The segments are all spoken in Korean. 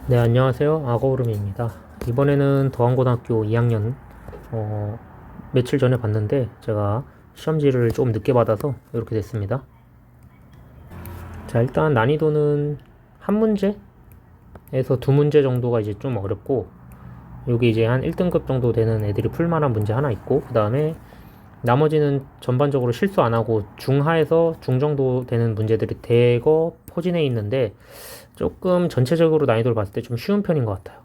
네, 안녕하세요. 악어울음입니다. 이번에는 더한고등학교 2학년 며칠 전에 봤는데 제가 시험지를 조금 늦게 받아서 이렇게 됐습니다. 자, 일단 난이도는 한 문제에서 두 문제 정도가 이제 좀 어렵고, 여기 이제 한 1등급 정도 되는 애들이 풀만한 문제 하나 있고, 그 다음에 나머지는 전반적으로 실수 안 하고 중하에서 중 정도 되는 문제들이 대거 포진해 있는데, 조금 전체적으로 난이도를 봤을 때 좀 쉬운 편인 것 같아요.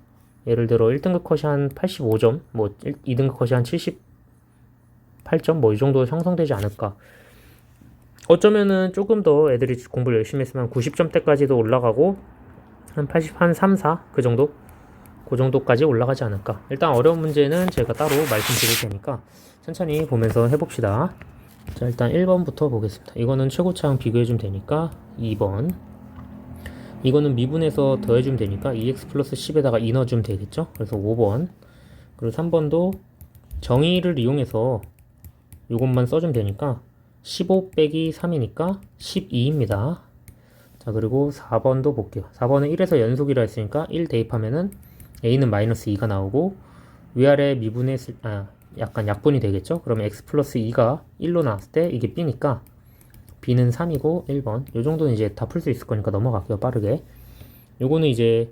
예를 들어 1등급 컷이 한 85점, 뭐 2등급 컷이 한 78점, 뭐 이 정도 형성되지 않을까. 어쩌면은 조금 더 애들이 공부를 열심히 했으면 90점대까지도 올라가고 한 80, 한 3, 4 그 정도? 그 정도까지 올라가지 않을까. 일단 어려운 문제는 제가 따로 말씀드릴 테니까 천천히 보면서 해봅시다. 자, 일단 1번부터 보겠습니다. 이거는 최고차항 비교해주면 되니까 2번. 이거는 미분해서 더해주면 되니까 2x 플러스 10에다가 2 넣어주면 되겠죠? 그래서 5번. 그리고 3번도 정의를 이용해서 이것만 써주면 되니까 15 빼기 3이니까 12입니다. 자, 그리고 4번도 볼게요. 4번은 1에서 연속이라 했으니까 1 대입하면은 a는 마이너스 2가 나오고 위아래 미분했을 약간 약분이 되겠죠? 그러면 x 플러스 2가 1로 나왔을 때 이게 b니까 b는 3이고 1번. 요 정도는 이제 다 풀 수 있을 거니까 넘어갈게요. 빠르게. 요거는 이제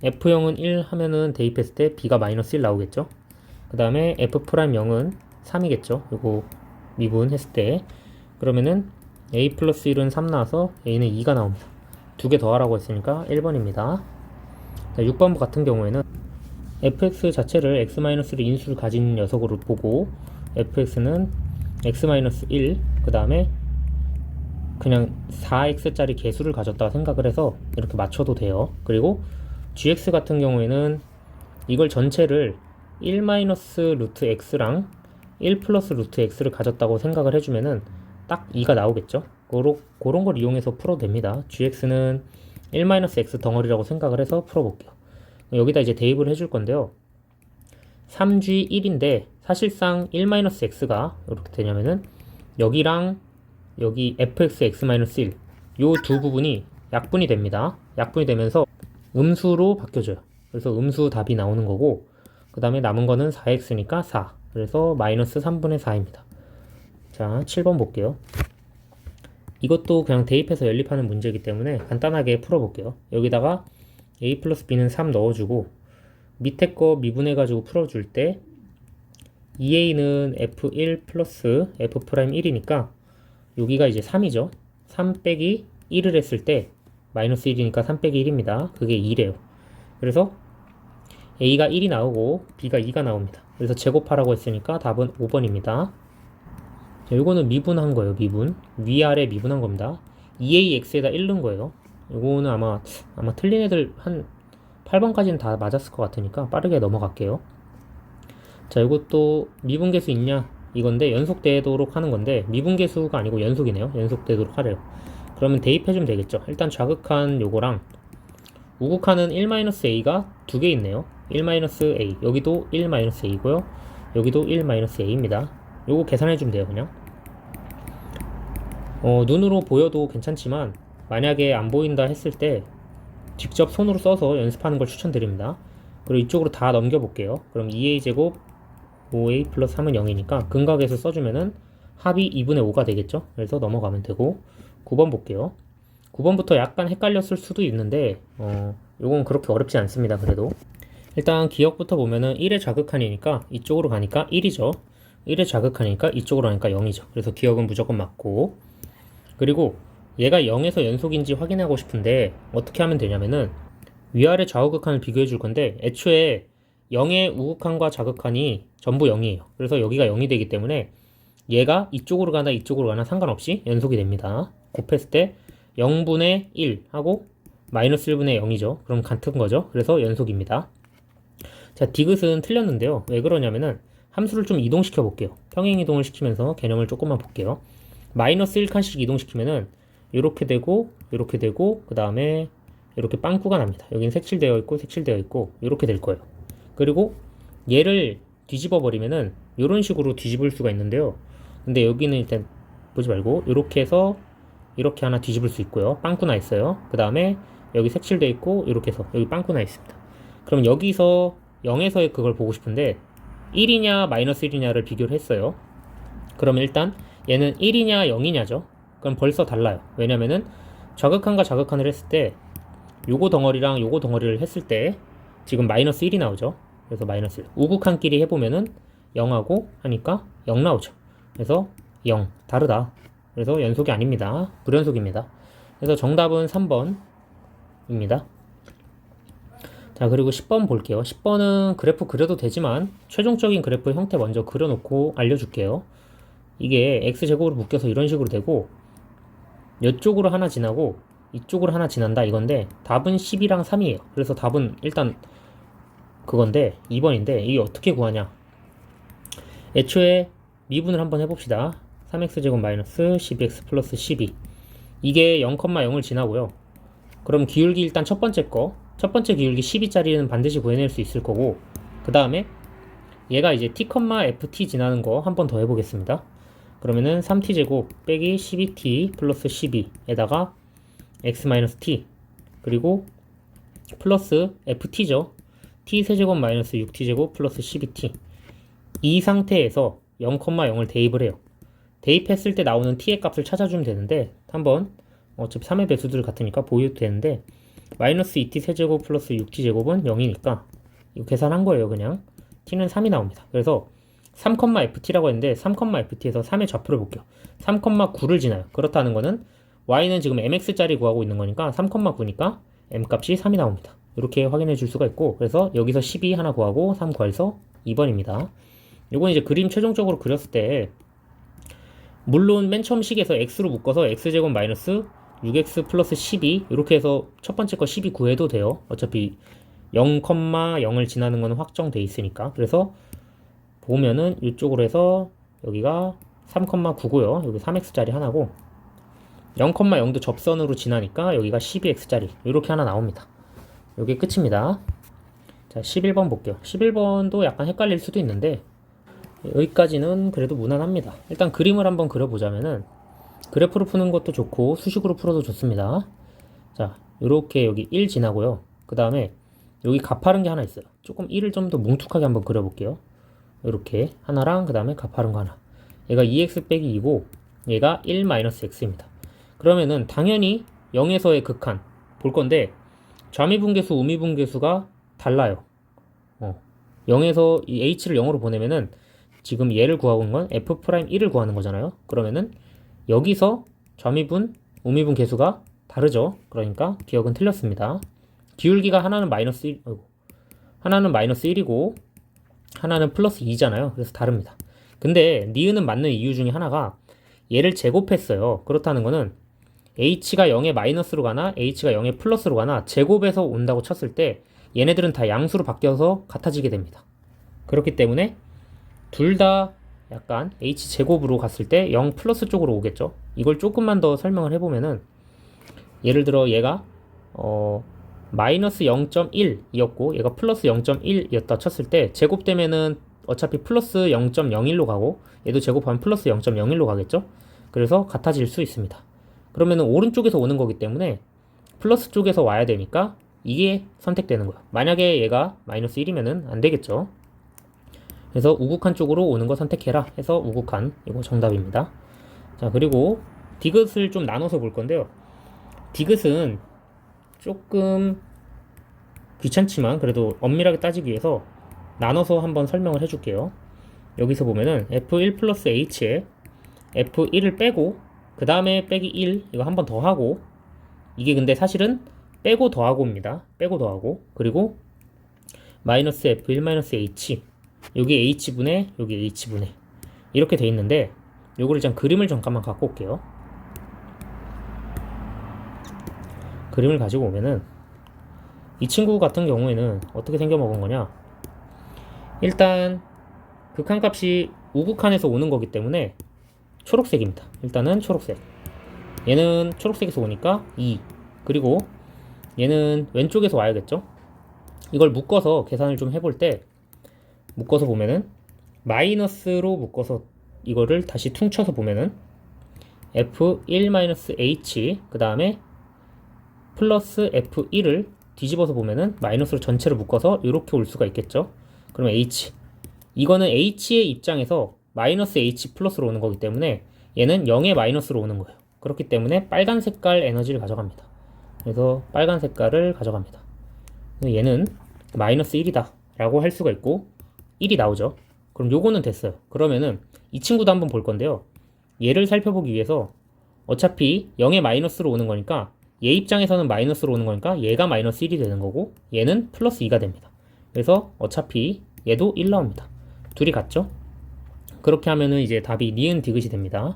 F형은 1 하면은 대입했을 때 B가 마이너스 1 나오겠죠. 그 다음에 F'0은 3이겠죠. 요거 미분했을 때. 그러면은 A 플러스 1은 3 나와서 A는 2가 나옵니다. 두 개 더하라고 했으니까 1번입니다. 6번 같은 경우에는 fx 자체를 x-를 인수를 가진 녀석으로 보고 fx는 x-1, 그 다음에 그냥 4x짜리 개수를 가졌다고 생각을 해서 이렇게 맞춰도 돼요. 그리고 gx 같은 경우에는 이걸 전체를 1 루트 x랑 1 플러스 루트 x를 가졌다고 생각을 해주면은 딱 2가 나오겠죠. 그런 걸 이용해서 풀어도 됩니다. gx는 1 x 덩어리라고 생각을 해서 풀어볼게요. 여기다 이제 대입을 해줄 건데요. 3g1인데 사실상 1 x가 이렇게 되냐면은 여기랑 여기 fx x-1 요 두 부분이 약분이 됩니다. 약분이 되면서 음수로 바뀌어져요. 그래서 음수 답이 나오는 거고 그 다음에 남은 거는 4x니까 4. 그래서 마이너스 3분의 4입니다. 자, 7번 볼게요. 이것도 그냥 대입해서 연립하는 문제이기 때문에 간단하게 풀어볼게요. 여기다가 a 플러스 b는 3 넣어주고 밑에 거 미분해가지고 풀어줄 때 2a는 f1 플러스 f'1이니까 여기가 이제 3이죠. 3 빼기 1을 했을 때 마이너스 1이니까 3 빼기 1입니다. 그게 2래요. 그래서 a가 1이 나오고 b가 2가 나옵니다. 그래서 제곱하라고 했으니까 답은 5번입니다. 자, 요거는 미분한 거예요. 미분. 위아래 미분한 겁니다. 2ax에다 1 넣은 거예요. 요거는 아마 틀린 애들 한 8번까지는 다 맞았을 것 같으니까 빠르게 넘어갈게요. 자, 이것도 미분계수 있냐? 이건데 연속되도록 하는 건데 미분계수가 아니고 연속이네요. 연속되도록 하래요. 그러면 대입해주면 되겠죠. 일단 좌극한 요거랑 우극한은 1-a가 두 개 있네요. 1-a 여기도 1-a고요. 여기도 1-a입니다. 요거 계산해주면 돼요. 그냥 눈으로 보여도 괜찮지만 만약에 안 보인다 했을 때 직접 손으로 써서 연습하는 걸 추천드립니다. 그리고 이쪽으로 다 넘겨볼게요. 그럼 2a 제곱 5a 플러스 3은 0이니까 근각에서 써주면은 합이 2분의 5가 되겠죠. 그래서 넘어가면 되고 9번 볼게요. 9번부터 약간 헷갈렸을 수도 있는데 요건 그렇게 어렵지 않습니다. 그래도 일단 기억부터 보면은 1의 좌극한이니까 이쪽으로 가니까 1이죠. 1의 좌극하니까 이쪽으로 가니까 0이죠. 그래서 기억은 무조건 맞고, 그리고 얘가 0에서 연속인지 확인하고 싶은데 어떻게 하면 되냐면은 위아래 좌우극한을 비교해 줄 건데 애초에 0의 우극한과 좌극한이 전부 0이에요. 그래서 여기가 0이 되기 때문에 얘가 이쪽으로 가나 이쪽으로 가나 상관없이 연속이 됩니다. 곱했을 때 0분의 1 하고 마이너스 1분의 0이죠. 그럼 같은 거죠. 그래서 연속입니다. 자, 디귿은 틀렸는데요. 왜 그러냐면은 함수를 좀 이동시켜 볼게요. 평행 이동을 시키면서 개념을 조금만 볼게요. 마이너스 1칸씩 이동시키면은 이렇게 되고 이렇게 되고 그 다음에 이렇게 빵꾸가 납니다. 여기는 색칠되어 있고 색칠되어 있고 이렇게 될 거예요. 그리고 얘를 뒤집어 버리면은 이런 식으로 뒤집을 수가 있는데요. 근데 여기는 일단 보지 말고 이렇게 해서 이렇게 하나 뒤집을 수 있고요. 빵꾸 나 있어요. 그 다음에 여기 색칠돼 있고 이렇게 해서 여기 빵꾸 나 있습니다. 그럼 여기서 0에서의 그걸 보고 싶은데 1이냐 마이너스 1이냐를 비교를 했어요. 그러면 일단 얘는 1이냐 0이냐죠. 그럼 벌써 달라요. 왜냐면은 자극한과 자극한을 했을 때 요거 덩어리랑 요거 덩어리를 했을 때 지금 마이너스 1이 나오죠. 그래서 마이너스 1. 우극한끼리 해보면은 0하고 하니까 0 나오죠. 그래서 0 다르다. 그래서 연속이 아닙니다. 불연속입니다. 그래서 정답은 3번입니다. 자, 그리고 10번 볼게요. 10번은 그래프 그려도 되지만 최종적인 그래프 형태 먼저 그려놓고 알려줄게요. 이게 x제곱으로 묶여서 이런 식으로 되고 이쪽으로 하나 지나고 이쪽으로 하나 지난다 이건데 답은 10이랑 3이에요. 그래서 답은 일단 그건데 2번인데 이게 어떻게 구하냐. 애초에 미분을 한번 해봅시다. 3x제곱 마이너스 12x 플러스 12 이게 0,0을 지나고요. 그럼 기울기 일단 첫 번째 기울기 12짜리는 반드시 구해낼 수 있을 거고 그 다음에 얘가 이제 t, ft 지나는 거 한 번 더 해보겠습니다. 그러면은 3t제곱 빼기 12t 플러스 12에다가 x-t 그리고 플러스 ft죠. t 세제곱 마이너스 6t제곱 플러스 12t 이 상태에서 0,0을 대입을 해요. 대입했을 때 나오는 t의 값을 찾아주면 되는데 한번 어차피 3의 배수들 같으니까 보여도 되는데 마이너스 2t 세제곱 플러스 6t제곱은 0이니까 이거 계산한 거예요. 그냥 t는 3이 나옵니다. 그래서 3,ft라고 했는데 3,ft에서 3의 좌표를 볼게요. 3,9를 지나요. 그렇다는 거는 y는 지금 mx짜리 구하고 있는 거니까 3,9니까 m값이 3이 나옵니다. 이렇게 확인해 줄 수가 있고 그래서 여기서 12 하나 구하고 3 구해서 2번입니다. 이건 이제 그림 최종적으로 그렸을 때 물론 맨 처음 식에서 x로 묶어서 x제곱 마이너스 6x 플러스 12 이렇게 해서 첫 번째 거 12 구해도 돼요. 어차피 0,0을 지나는 건 확정돼 있으니까. 그래서 보면은 이쪽으로 해서 여기가 3,9고요. 여기 3x짜리 하나고 0,0도 접선으로 지나니까 여기가 12x짜리 이렇게 하나 나옵니다. 이게 끝입니다. 자, 11번 볼게요. 11번도 약간 헷갈릴 수도 있는데 여기까지는 그래도 무난합니다. 일단 그림을 한번 그려보자면은 그래프로 푸는 것도 좋고 수식으로 풀어도 좋습니다. 자, 요렇게 여기 1 지나고요. 그 다음에 여기 가파른 게 하나 있어요. 조금 1을 좀 더 뭉툭하게 한번 그려볼게요. 이렇게 하나랑 그 다음에 가파른 거 하나. 얘가 2x 빼기 2고 얘가 1-x입니다. 그러면은 당연히 0에서의 극한 볼 건데 좌미분계수, 우미분계수가 달라요. 0에서 이 h를 0으로 보내면은 지금 얘를 구하고 있는 건 f'1을 구하는 거잖아요. 그러면은 여기서 좌미분, 우미분 계수가 다르죠. 그러니까 기억은 틀렸습니다. 기울기가 하나는 마이너스 1, 하나는 마이너스 1이고 하나는 플러스 2잖아요. 그래서 다릅니다. 근데 니은은 맞는 이유 중에 하나가 얘를 제곱했어요. 그렇다는 거는 h가 0에 마이너스로 가나 h가 0에 플러스로 가나 제곱해서 온다고 쳤을 때 얘네들은 다 양수로 바뀌어서 같아지게 됩니다. 그렇기 때문에 둘 다 약간 h제곱으로 갔을 때 0 플러스 쪽으로 오겠죠. 이걸 조금만 더 설명을 해보면은 예를 들어 얘가 마이너스 0.1이었고 얘가 플러스 0.1이었다 쳤을 때 제곱되면은 어차피 플러스 0.01로 가고 얘도 제곱하면 플러스 0.01로 가겠죠. 그래서 같아질 수 있습니다. 그러면은 오른쪽에서 오는 거기 때문에 플러스 쪽에서 와야 되니까 이게 선택되는 거야. 만약에 얘가 마이너스 1이면은 안 되겠죠. 그래서 우극한 쪽으로 오는 거 선택해라 해서 우극한 이거 정답입니다. 자, 그리고 디귿을 좀 나눠서 볼 건데요. 디귿은 조금 귀찮지만 그래도 엄밀하게 따지기 위해서 나눠서 한번 설명을 해줄게요. 여기서 보면은 f1 플러스 h에 f1을 빼고 그 다음에 빼기 1 이거 한 번 더 하고 이게 근데 사실은 빼고 더하고입니다. 빼고 더하고 그리고 마이너스 f1 마이너스 h 여기 h분의 여기 h분의 이렇게 돼 있는데 요거를 일단 그림을 잠깐만 갖고 올게요. 그림을 가지고 오면은 이 친구 같은 경우에는 어떻게 생겨 먹은 거냐. 일단 극한값이 우극한에서 오는 거기 때문에 초록색입니다. 일단은 초록색. 얘는 초록색에서 오니까 2 그리고 얘는 왼쪽에서 와야겠죠. 이걸 묶어서 계산을 좀 해볼 때 묶어서 보면은 마이너스로 묶어서 이거를 다시 퉁쳐서 보면은 f1-h 그 다음에 플러스 F1을 뒤집어서 보면은 마이너스로 전체를 묶어서 이렇게 올 수가 있겠죠. 그러면 H. 이거는 H의 입장에서 마이너스 H 플러스로 오는 거기 때문에 얘는 0의 마이너스로 오는 거예요. 그렇기 때문에 빨간 색깔 에너지를 가져갑니다. 그래서 빨간 색깔을 가져갑니다. 얘는 마이너스 1이다 라고 할 수가 있고 1이 나오죠. 그럼 요거는 됐어요. 그러면은 이 친구도 한번 볼 건데요. 얘를 살펴보기 위해서 어차피 0의 마이너스로 오는 거니까 얘 입장에서는 마이너스로 오는 거니까 얘가 마이너스 1이 되는 거고 얘는 플러스 2가 됩니다. 그래서 어차피 얘도 1 나옵니다. 둘이 같죠? 그렇게 하면은 이제 답이 니은 디귿이 됩니다.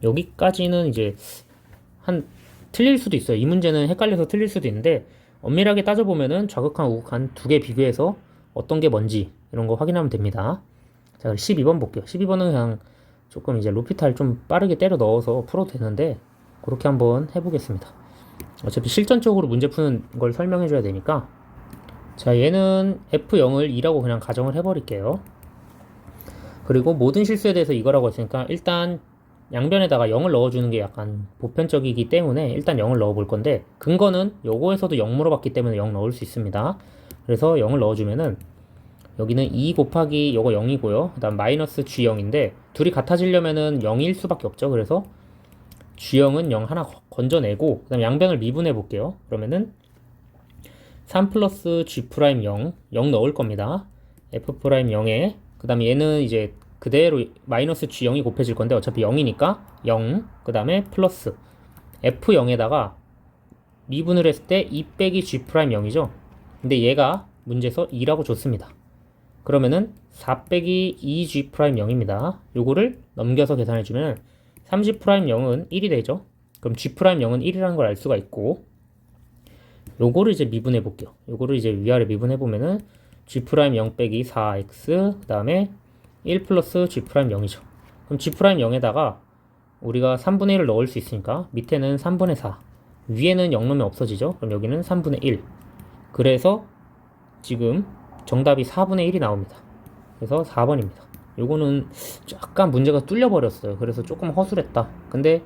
여기까지는 이제 틀릴 수도 있어요. 이 문제는 헷갈려서 틀릴 수도 있는데 엄밀하게 따져보면은 좌극한 우극한 두 개 비교해서 어떤 게 뭔지 이런 거 확인하면 됩니다. 자, 12번 볼게요. 12번은 그냥 조금 이제 로피탈 좀 빠르게 때려 넣어서 풀어도 되는데 그렇게 한번 해보겠습니다. 어차피 실전적으로 문제 푸는 걸 설명해 줘야 되니까. 자, 얘는 F0을 2라고 그냥 가정을 해버릴게요. 그리고 모든 실수에 대해서 이거라고 했으니까 일단 양변에다가 0을 넣어주는 게 약간 보편적이기 때문에 일단 0을 넣어 볼 건데 근거는 요거에서도 0 물어봤기 때문에 0 넣을 수 있습니다. 그래서 0을 넣어주면은 여기는 2 곱하기 요거 0이고요. 그 다음 마이너스 G0인데 둘이 같아지려면은 0일 수밖에 없죠. 그래서 G0은 0 하나 건져내고 그 다음 양변을 미분해 볼게요. 그러면은 3 플러스 G 프라임 0 넣을 겁니다. F 프라임 0에 그 다음 얘는 이제 그대로 마이너스 G0이 곱해질 건데 어차피 0이니까 0 그 다음에 플러스 F0에다가 미분을 했을 때 2 빼기 G 프라임 0이죠. 근데 얘가 문제에서 2라고 줬습니다. 그러면은 4 빼기 2G 프라임 0입니다. 요거를 넘겨서 계산해주면 3G 프라임 0은 1이 되죠. 그럼 G 프라임 0은 1이라는 걸 알 수가 있고 요거를 이제 미분해 볼게요. 요거를 이제 위아래 미분해 보면은 G 프라임 0 빼기 4X 그 다음에 1 플러스 G 프라임 0이죠. 그럼 G 프라임 0에다가 우리가 3분의 1을 넣을 수 있으니까 밑에는 3분의 4 위에는 0 넣으면 없어지죠. 그럼 여기는 3분의 1 그래서 지금 정답이 4분의 1이 나옵니다. 그래서 4번입니다. 요거는 약간 문제가 뚫려 버렸어요. 그래서 조금 허술했다. 근데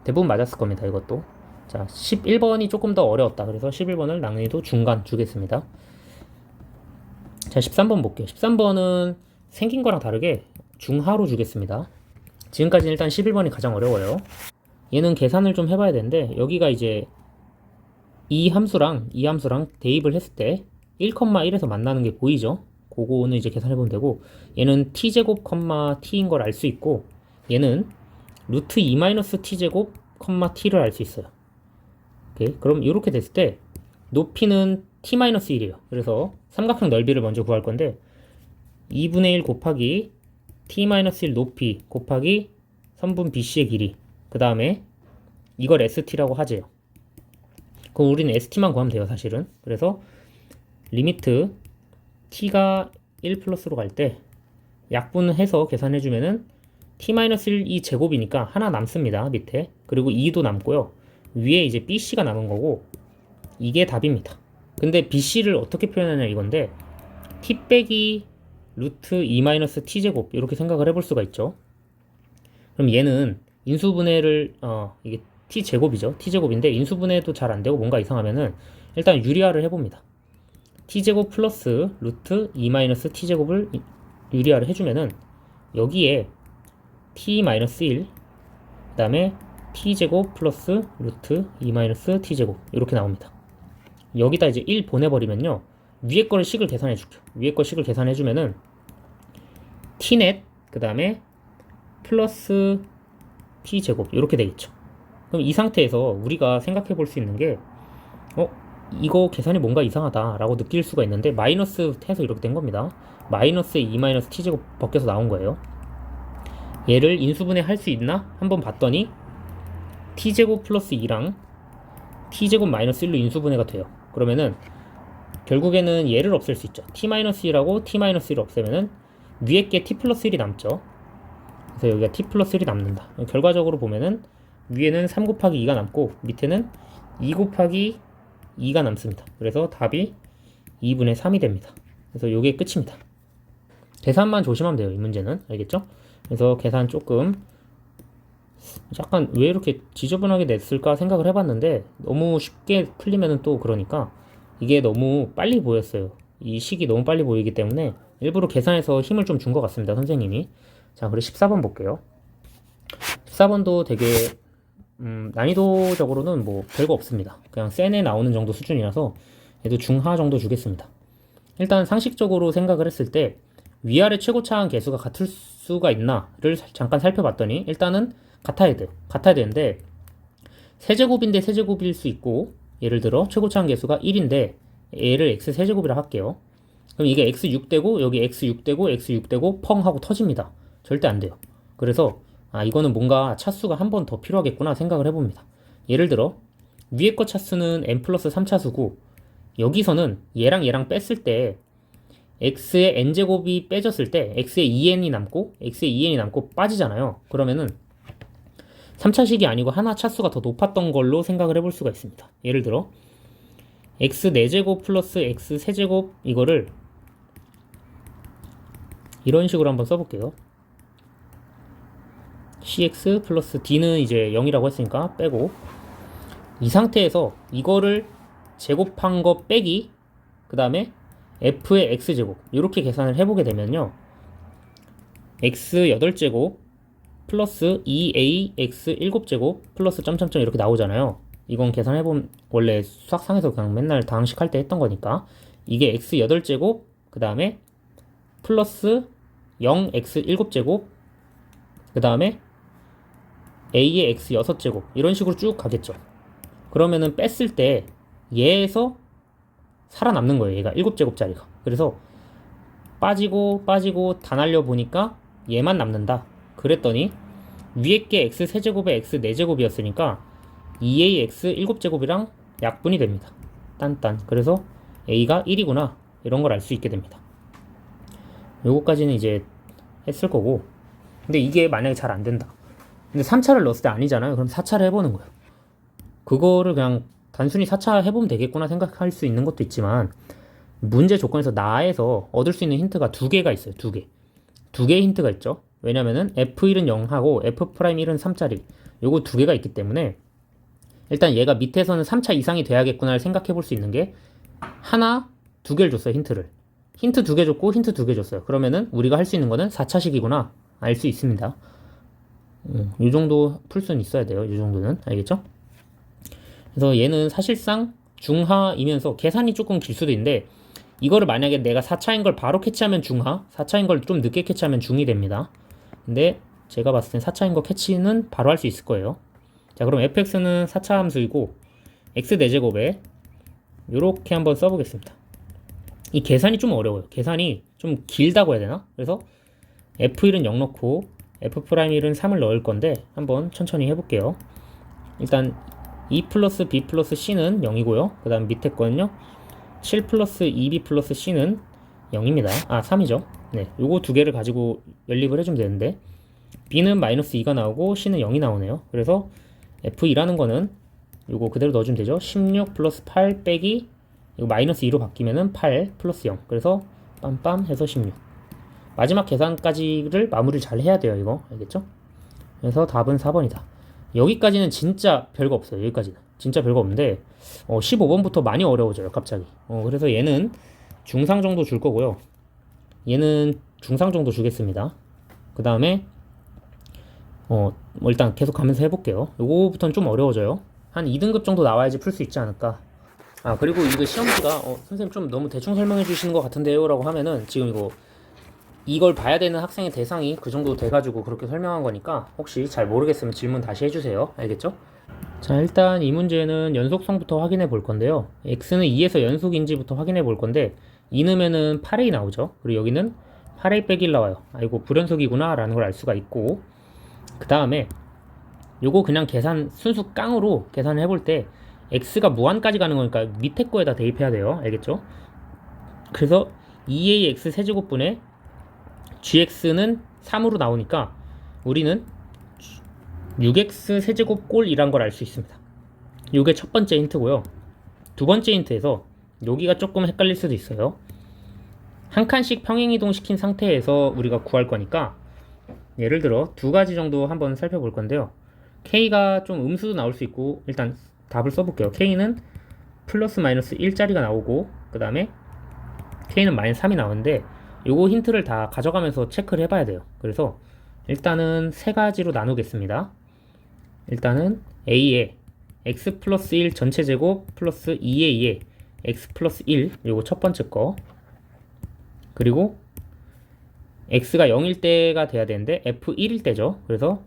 대부분 맞았을 겁니다. 이것도. 자, 11번이 조금 더 어려웠다. 그래서 11번을 난이도 중간 주겠습니다. 자, 13번 볼게요. 13번은 생긴 거랑 다르게 중하로 주겠습니다. 지금까지는 일단 11번이 가장 어려워요. 얘는 계산을 좀 해봐야 되는데 여기가 이제 이 함수랑 대입을 했을 때 1,1에서 만나는 게 보이죠? 그거는 이제 계산해보면 되고 얘는 t제곱, t인 걸 알 수 있고 얘는 루트 2-t제곱, t를 알 수 있어요. 오케이? 그럼 이렇게 됐을 때 높이는 t-1이에요. 그래서 삼각형 넓이를 먼저 구할 건데 2분의 1 곱하기 t-1 높이 곱하기 선분 BC의 길이 그 다음에 이걸 ST라고 하재요. 그럼 우리는 ST만 구하면 돼요 사실은. 그래서 리미트 t가 1 플러스로 갈 때 약분해서 계산해주면은 t-1이 제곱이니까 하나 남습니다 밑에. 그리고 2도 남고요. 위에 이제 BC가 남은 거고 이게 답입니다. 근데 BC를 어떻게 표현하냐 이건데 t 빼기 루트 2-t제곱 이렇게 생각을 해볼 수가 있죠. 그럼 얘는 인수분해를 이게 t제곱이죠. t제곱인데 인수분해도 잘 안되고 뭔가 이상하면은 일단 유리화를 해봅니다. t제곱 플러스 루트 2-t제곱을 유리화를 해주면은 여기에 t-1 그 다음에 t제곱 플러스 루트 2-t제곱 이렇게 나옵니다. 여기다 이제 1 보내버리면요 위에 거를 식을 계산해 줄게요. 위에 거 식을 계산해 주면은 tnet 그 다음에 플러스 t제곱 이렇게 되겠죠. 그럼 이 상태에서 우리가 생각해 볼 수 있는 게 이거 계산이 뭔가 이상하다 라고 느낄 수가 있는데 마이너스 해서 이렇게 된 겁니다. 마이너스에 2-t제곱 벗겨서 나온 거예요. 얘를 인수분해 할 수 있나? 한번 봤더니 t제곱 플러스 2랑 t제곱 마이너스 1로 인수분해가 돼요. 그러면은 결국에는 얘를 없앨 수 있죠. t-1하고 t-1을 없애면은 위에 게 t 플러스 1이 남죠. 그래서 여기가 t 플러스 1이 남는다. 결과적으로 보면은 위에는 3 곱하기 2가 남고 밑에는 2 곱하기 2가 남습니다. 그래서 답이 2분의 3이 됩니다. 그래서 요게 끝입니다. 계산만 조심하면 돼요. 이 문제는. 알겠죠? 그래서 계산 조금 약간 왜 이렇게 지저분하게 냈을까 생각을 해봤는데 너무 쉽게 풀리면은 또 그러니까 이게 너무 빨리 보였어요. 이 식이 너무 빨리 보이기 때문에 일부러 계산해서 힘을 좀 준 것 같습니다, 선생님이. 자, 그리고 14번 볼게요. 14번도 되게 난이도적으로는 뭐 별거 없습니다. 그냥 센에 나오는 정도 수준이라서 얘도 중하 정도 주겠습니다. 일단 상식적으로 생각을 했을 때 위아래 최고차항 계수가 같을 수가 있나를 잠깐 살펴봤더니 일단은 같아야 되는데 세제곱인데 세제곱일 수 있고, 예를 들어 최고차항 계수가 1인데 얘를 x 세제곱이라 할게요. 그럼 이게 x 6되고 여기 x 6되고 x 6되고 펑 하고 터집니다. 절대 안 돼요. 그래서 이거는 뭔가 차수가 한 번 더 필요하겠구나 생각을 해봅니다. 예를 들어 위에 거 차수는 n 플러스 3차수고 여기서는 얘랑 얘랑 뺐을 때 x의 n제곱이 빼졌을 때 x의 2n이 남고 x의 2n이 남고 빠지잖아요. 그러면은 3차식이 아니고 하나 차수가 더 높았던 걸로 생각을 해볼 수가 있습니다. 예를 들어 x 4제곱 플러스 x 세제곱 이거를 이런 식으로 한번 써볼게요. cx 플러스 d는 이제 0이라고 했으니까 빼고, 이 상태에서 이거를 제곱한 거 빼기 그 다음에 f의 x제곱 이렇게 계산을 해보게 되면요, x 8제곱 플러스 2ax 7제곱 플러스 점점점 이렇게 나오잖아요. 이건 계산해보면 원래 수학상에서 그냥 맨날 다항식 할 때 했던 거니까 이게 x 8제곱 그 다음에 플러스 0x 7제곱 그 다음에 a의 x 6제곱 이런 식으로 쭉 가겠죠. 그러면은 뺐을 때 얘에서 살아남는 거예요. 얘가 7제곱짜리가. 그래서 빠지고 다 날려보니까 얘만 남는다. 그랬더니 위에 게 x 세제곱에 x 4제곱이었으니까 2ax 7제곱이랑 약분이 됩니다. 딴딴. 그래서 a가 1이구나 이런 걸 알 수 있게 됩니다. 요거까지는 이제 했을 거고, 근데 이게 만약에 잘 안 된다. 근데 3차를 넣었을 때 아니잖아요. 그럼 4차를 해보는 거예요. 그거를 그냥 단순히 4차 해보면 되겠구나 생각할 수 있는 것도 있지만, 문제 조건에서 나에서 얻을 수 있는 힌트가 2개가 있어요. 2개. 2개의 힌트가 있죠. 왜냐면은 f1은 0하고 f'1은 3짜리 요거 2개가 있기 때문에 일단 얘가 밑에서는 3차 이상이 돼야겠구나를 생각해 볼 수 있는 게 하나, 2개를 줬어요. 힌트를. 힌트 2개 줬고 힌트 2개 줬어요. 그러면은 우리가 할 수 있는 거는 4차식이구나 알 수 있습니다. 이 정도 풀 수는 있어야 돼요. 이 정도는. 알겠죠? 그래서 얘는 사실상 중하이면서 계산이 조금 길 수도 있는데, 이거를 만약에 내가 4차인 걸 바로 캐치하면 중하, 4차인 걸 좀 늦게 캐치하면 중이 됩니다. 근데 제가 봤을 땐 4차인 거 캐치는 바로 할 수 있을 거예요. 자, 그럼 fx는 4차 함수이고 x 4제곱에 요렇게 한번 써보겠습니다. 이 계산이 좀 어려워요. 계산이 좀 길다고 해야 되나? 그래서 f1은 0 넣고 f'1은 3을 넣을 건데 한번 천천히 해볼게요. 일단 2 플러스 b 플러스 c는 0이고요. 그 다음 밑에 거는요 7 플러스 2b 플러스 c는 0입니다. 3이죠. 네, 요거 2개를 가지고 연립을 해주면 되는데 b는 마이너스 2가 나오고 c는 0이 나오네요. 그래서 f2라는 거는 요거 그대로 넣어주면 되죠. 16 플러스 8 빼기 이거 마이너스 2로 바뀌면은 8 플러스 0. 그래서 빰빰 해서 16. 마지막 계산까지를 마무리를 잘 해야 돼요. 이거 알겠죠? 그래서 답은 4번이다. 여기까지는 진짜 별거 없어요. 여기까지는 진짜 별거 없는데 15번부터 많이 어려워져요. 갑자기. 그래서 얘는 중상 정도 줄 거고요. 얘는 중상 정도 주겠습니다. 그 다음에 뭐 일단 계속 가면서 해볼게요. 요거부터는 좀 어려워져요. 한 2등급 정도 나와야지 풀 수 있지 않을까. 그리고 이거 시험지가 선생님 좀 너무 대충 설명해 주시는 것 같은데요 라고 하면은 지금 이걸 봐야 되는 학생의 대상이 그 정도 돼가지고 그렇게 설명한 거니까 혹시 잘 모르겠으면 질문 다시 해주세요. 알겠죠? 자, 일단 이 문제는 연속성부터 확인해 볼 건데요. x는 2에서 연속인지부터 확인해 볼 건데 2 넣으면은 8a 나오죠. 그리고 여기는 8a 빼기 1 나와요. 이거 불연속이구나 라는 걸 알 수가 있고, 그 다음에 요거 그냥 순수 깡으로 계산을 해볼 때 x가 무한까지 가는 거니까 밑에 거에다 대입해야 돼요. 알겠죠? 그래서 2ax 세제곱분의 gx는 3으로 나오니까 우리는 6x 세제곱 꼴이란 걸 알 수 있습니다. 이게 첫 번째 힌트고요. 두 번째 힌트에서 여기가 조금 헷갈릴 수도 있어요. 한 칸씩 평행이동 시킨 상태에서 우리가 구할 거니까 예를 들어 두 가지 정도 한번 살펴볼 건데요. K가 좀 음수도 나올 수 있고, 일단 답을 써볼게요. K는 플러스 마이너스 1짜리가 나오고, 그 다음에 K는 마이너스 3이 나오는데, 요거 힌트를 다 가져가면서 체크를 해봐야 돼요. 그래서 일단은 세 가지로 나누겠습니다. 일단은 A에 x 플러스 1 전체 제곱 플러스 2a에 x 플러스 1, 요거 첫 번째 거. 그리고 x가 0일 때가 돼야 되는데 f1일 때죠. 그래서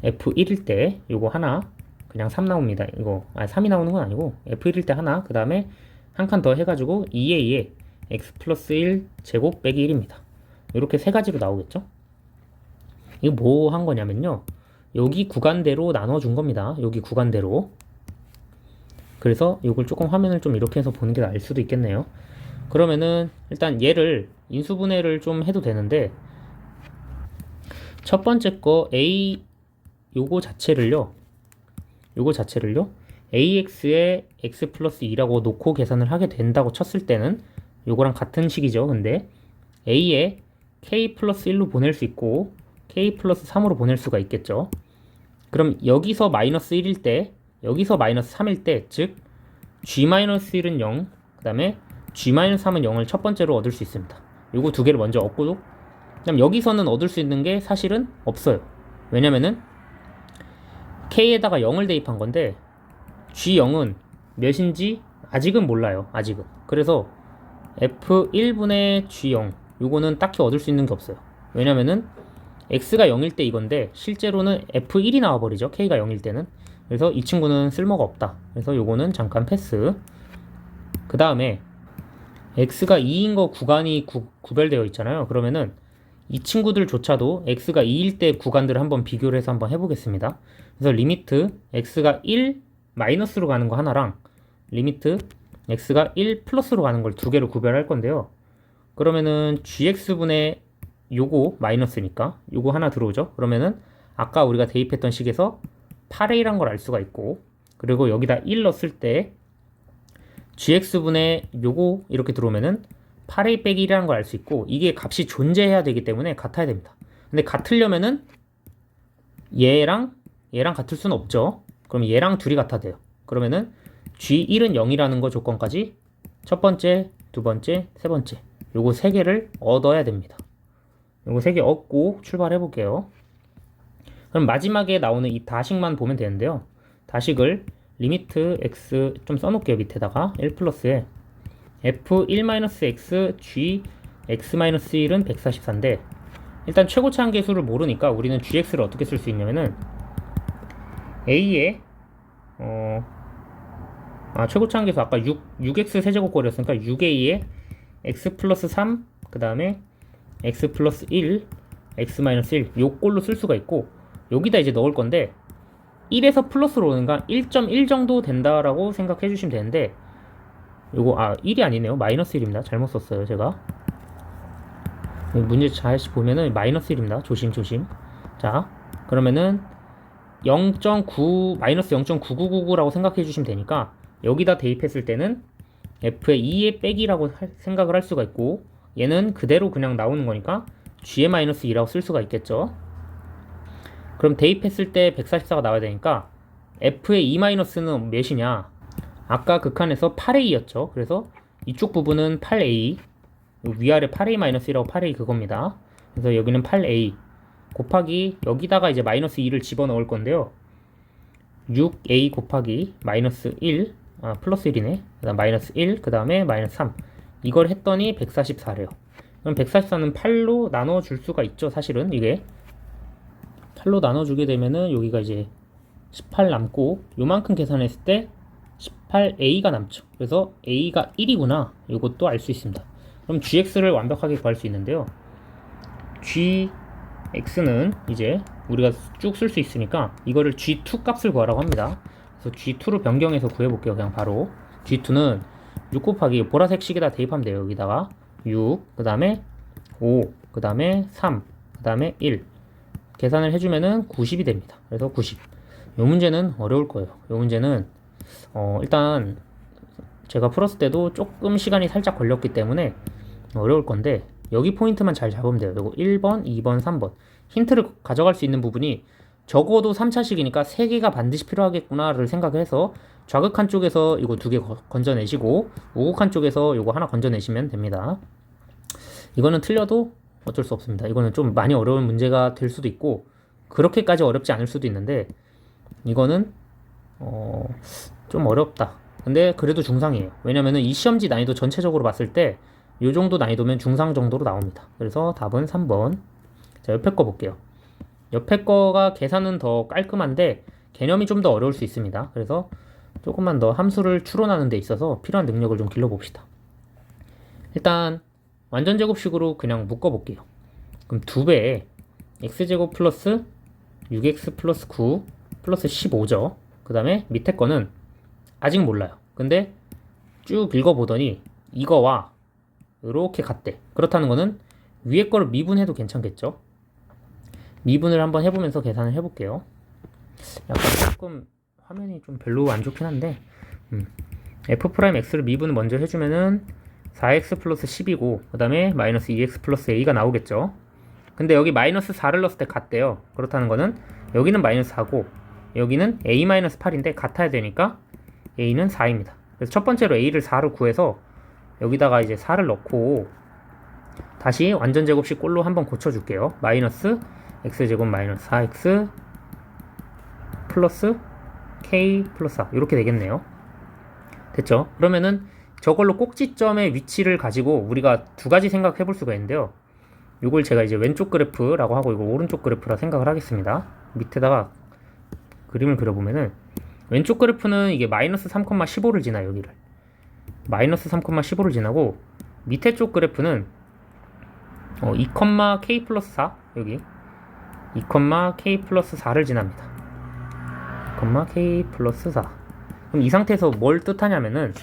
f1일 때 요거 하나, 그냥 3 나옵니다. 이거 3이 나오는 건 아니고 f1일 때 하나, 그 다음에 한 칸 더 해가지고 2a에 x 플러스 1 제곱 빼기 1입니다. 이렇게 세 가지로 나오겠죠. 이거 뭐 한 거냐면요, 여기 구간대로 나눠준 겁니다. 여기 구간대로. 그래서 이걸 조금 화면을 좀 이렇게 해서 보는 게 나을 수도 있겠네요. 그러면은 일단 얘를 인수분해를 좀 해도 되는데, 첫 번째 거 a 요거 자체를요 ax에 x 플러스 2라고 놓고 계산을 하게 된다고 쳤을 때는 요거랑 같은 식이죠. 근데 a에 k 플러스 1로 보낼 수 있고 k 플러스 3으로 보낼 수가 있겠죠. 그럼 여기서 마이너스 1일 때, 여기서 마이너스 3일 때, 즉 g-1은 0, 그 다음에 g-3은 0을 첫 번째로 얻을 수 있습니다. 요거 두 개를 먼저 얻고, 그다음 여기서는 얻을 수 있는 게 사실은 없어요. 왜냐면은 k에다가 0을 대입한 건데 g0은 몇인지 아직은 몰라요. 아직은. 그래서 f1분의 g0, 요거는 딱히 얻을 수 있는 게 없어요. 왜냐면은 x가 0일 때 이건데 실제로는 f1이 나와버리죠. k가 0일 때는. 그래서 이 친구는 쓸모가 없다. 그래서 요거는 잠깐 패스. 그 다음에 x가 2인 거 구간이 구별되어 있잖아요. 그러면은 이 친구들조차도 x가 2일 때 구간들을 한번 비교를 해서 한번 해보겠습니다. 그래서 리미트 x가 1 마이너스로 가는 거 하나랑 리미트 x가 1 플러스로 가는 걸 두 개로 구별할 건데요. 그러면은 gx분의 요거 마이너스니까 요거 하나 들어오죠. 그러면은 아까 우리가 대입했던 식에서 8a란 걸 알 수가 있고, 그리고 여기다 1 넣었을 때 gx분의 요거 이렇게 들어오면은 8a 빼기 1이라는 걸 알 수 있고, 이게 값이 존재해야 되기 때문에 같아야 됩니다. 근데 같으려면은 얘랑 같을 수는 없죠. 그럼 얘랑 둘이 같아야 돼요. 그러면은 g1은 0이라는 거 조건까지 첫 번째, 두 번째, 세 번째 요거 세 개를 얻어야 됩니다. 요거 세 개 얻고 출발해 볼게요. 그럼 마지막에 나오는 이 다식만 보면 되는데요. 다식을 리미트 x 좀 써놓을게요. 밑에다가 1 플러스에 f1-x g x-1은 144인데, 일단 최고차 한계수를 모르니까 우리는 gx를 어떻게 쓸 수 있냐면은 a에 최고차 한계수 아까 6x 세제곱꼴이었으니까 6a에 x 플러스 3, 그 다음에 x 플러스 1, x-1 요 꼴로 쓸 수가 있고, 여기다 이제 넣을 건데 1에서 플러스로 오는가 1.1 정도 된다라고 생각해 주시면 되는데, 요거 1이 아니네요. 마이너스 1입니다. 잘못 썼어요 제가. 문제 잘 보면은 마이너스 1입니다. 조심. 자, 그러면은 0.9 마이너스 0.9999라고 생각해 주시면 되니까 여기다 대입했을 때는 f의 2의 빼기라고 생각을 할 수가 있고, 얘는 그대로 그냥 나오는 거니까 g의 마이너스 2라고 쓸 수가 있겠죠. 그럼 대입했을 때 144가 나와야 되니까 f의 2 마이너스는 몇이냐, 아까 극한에서 8a였죠. 그래서 이쪽 부분은 8a, 위아래 8a-1이라고 8a 그겁니다. 그래서 여기는 8a 곱하기 여기다가 이제 마이너스 2를 집어넣을 건데요. 6a 곱하기 마이너스 1, 플러스 1이네. 그 다음 마이너스 1, 그 다음에 마이너스 3. 이걸 했더니 144래요. 그럼 144는 8로 나눠줄 수가 있죠. 사실은 이게 8로 나눠주게 되면은 여기가 이제 18 남고, 요만큼 계산했을 때 18a가 남죠. 그래서 a가 1이구나. 이것도 알 수 있습니다. 그럼 gx를 완벽하게 구할 수 있는데요. gx는 이제 우리가 쭉 쓸 수 있으니까 이거를 g2 값을 구하라고 합니다. 그래서 g2로 변경해서 구해볼게요. 그냥 바로 g2는 6 곱하기 보라색 식에다 대입하면 돼요. 여기다가 6, 그 다음에 5, 그 다음에 3, 그 다음에 1 계산을 해주면은 90이 됩니다. 그래서 90. 요 문제는 어려울 거예요. 요 문제는 일단 제가 풀었을 때도 조금 시간이 살짝 걸렸기 때문에 어려울 건데, 여기 포인트만 잘 잡으면 돼요. 요거 1번, 2번, 3번 힌트를 가져갈 수 있는 부분이 적어도 3차식이니까 3개가 반드시 필요하겠구나를 생각해서 좌극한 쪽에서 이거 2개 건져내시고 우극한 쪽에서 이거 하나 건져내시면 됩니다. 이거는 틀려도 어쩔 수 없습니다. 이거는 좀 많이 어려운 문제가 될 수도 있고 그렇게까지 어렵지 않을 수도 있는데 이거는 좀 어렵다. 근데 그래도 중상이에요. 왜냐면은 이 시험지 난이도 전체적으로 봤을 때 이 정도 난이도면 중상 정도로 나옵니다. 그래서 답은 3번. 자, 옆에 거 볼게요. 옆에 거가 계산은 더 깔끔한데 개념이 좀 더 어려울 수 있습니다. 그래서 조금만 더 함수를 추론하는 데 있어서 필요한 능력을 좀 길러봅시다. 일단 완전 제곱식으로 그냥 묶어볼게요. 그럼 2배에 x제곱 플러스 6x 플러스 9 플러스 15죠. 그 다음에 밑에 거는 아직 몰라요. 근데 쭉 읽어보더니 이거와 이렇게 같대. 그렇다는 거는 위에 거를 미분해도 괜찮겠죠? 미분을 한번 해보면서 계산을 해볼게요. 약간 조금 화면이 좀 별로 안 좋긴 한데 f'x를 미분을 먼저 해주면은 4x 플러스 10이고 그 다음에 마이너스 2x 플러스 a가 나오겠죠. 근데 여기 마이너스 4를 넣었을 때 같대요. 그렇다는 거는 여기는 마이너스 4고 여기는 a 마이너스 8인데 같아야 되니까 a는 4입니다. 그래서 첫 번째로 a를 4로 구해서 여기다가 이제 4를 넣고 다시 완전 제곱식 꼴로 한번 고쳐줄게요. 마이너스 x제곱 마이너스 4x 플러스 k 플러스 4 이렇게 되겠네요. 됐죠? 그러면은 저걸로 꼭지점의 위치를 가지고 우리가 두 가지 생각해 볼 수가 있는데요. 이걸 제가 이제 왼쪽 그래프라고 하고 이걸 오른쪽 그래프라 생각을 하겠습니다. 밑에다가 그림을 그려보면은 왼쪽 그래프는 이게 마이너스 3,15를 지나요. 여기를 마이너스 3,15를 지나고 밑에 쪽 그래프는 2,k 플러스 4 여기 2,k 플러스 4를 지납니다. 2,k 플러스 4 그럼 이 상태에서 뭘 뜻하냐면은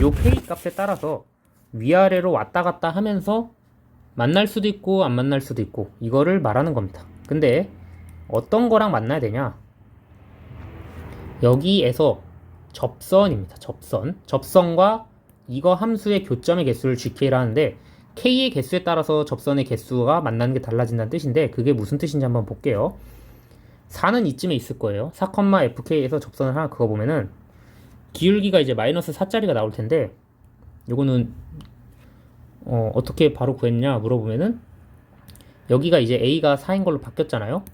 요 k 값에 따라서 위아래로 왔다 갔다 하면서 만날 수도 있고 안 만날 수도 있고 이거를 말하는 겁니다. 근데 어떤 거랑 만나야 되냐? 여기에서 접선입니다. 접선과 이거 함수의 교점의 개수를 gk라 하는데 k의 개수에 따라서 접선의 개수가 만나는 게 달라진다는 뜻인데 그게 무슨 뜻인지 한번 볼게요. 4는 이쯤에 있을 거예요. 4,fk에서 접선을 하나 그어보면은 기울기가 이제 마이너스 4짜리가 나올 텐데 요거는 어떻게 바로 구했냐 물어보면은 여기가 이제 a가 4인 걸로 바뀌었잖아요.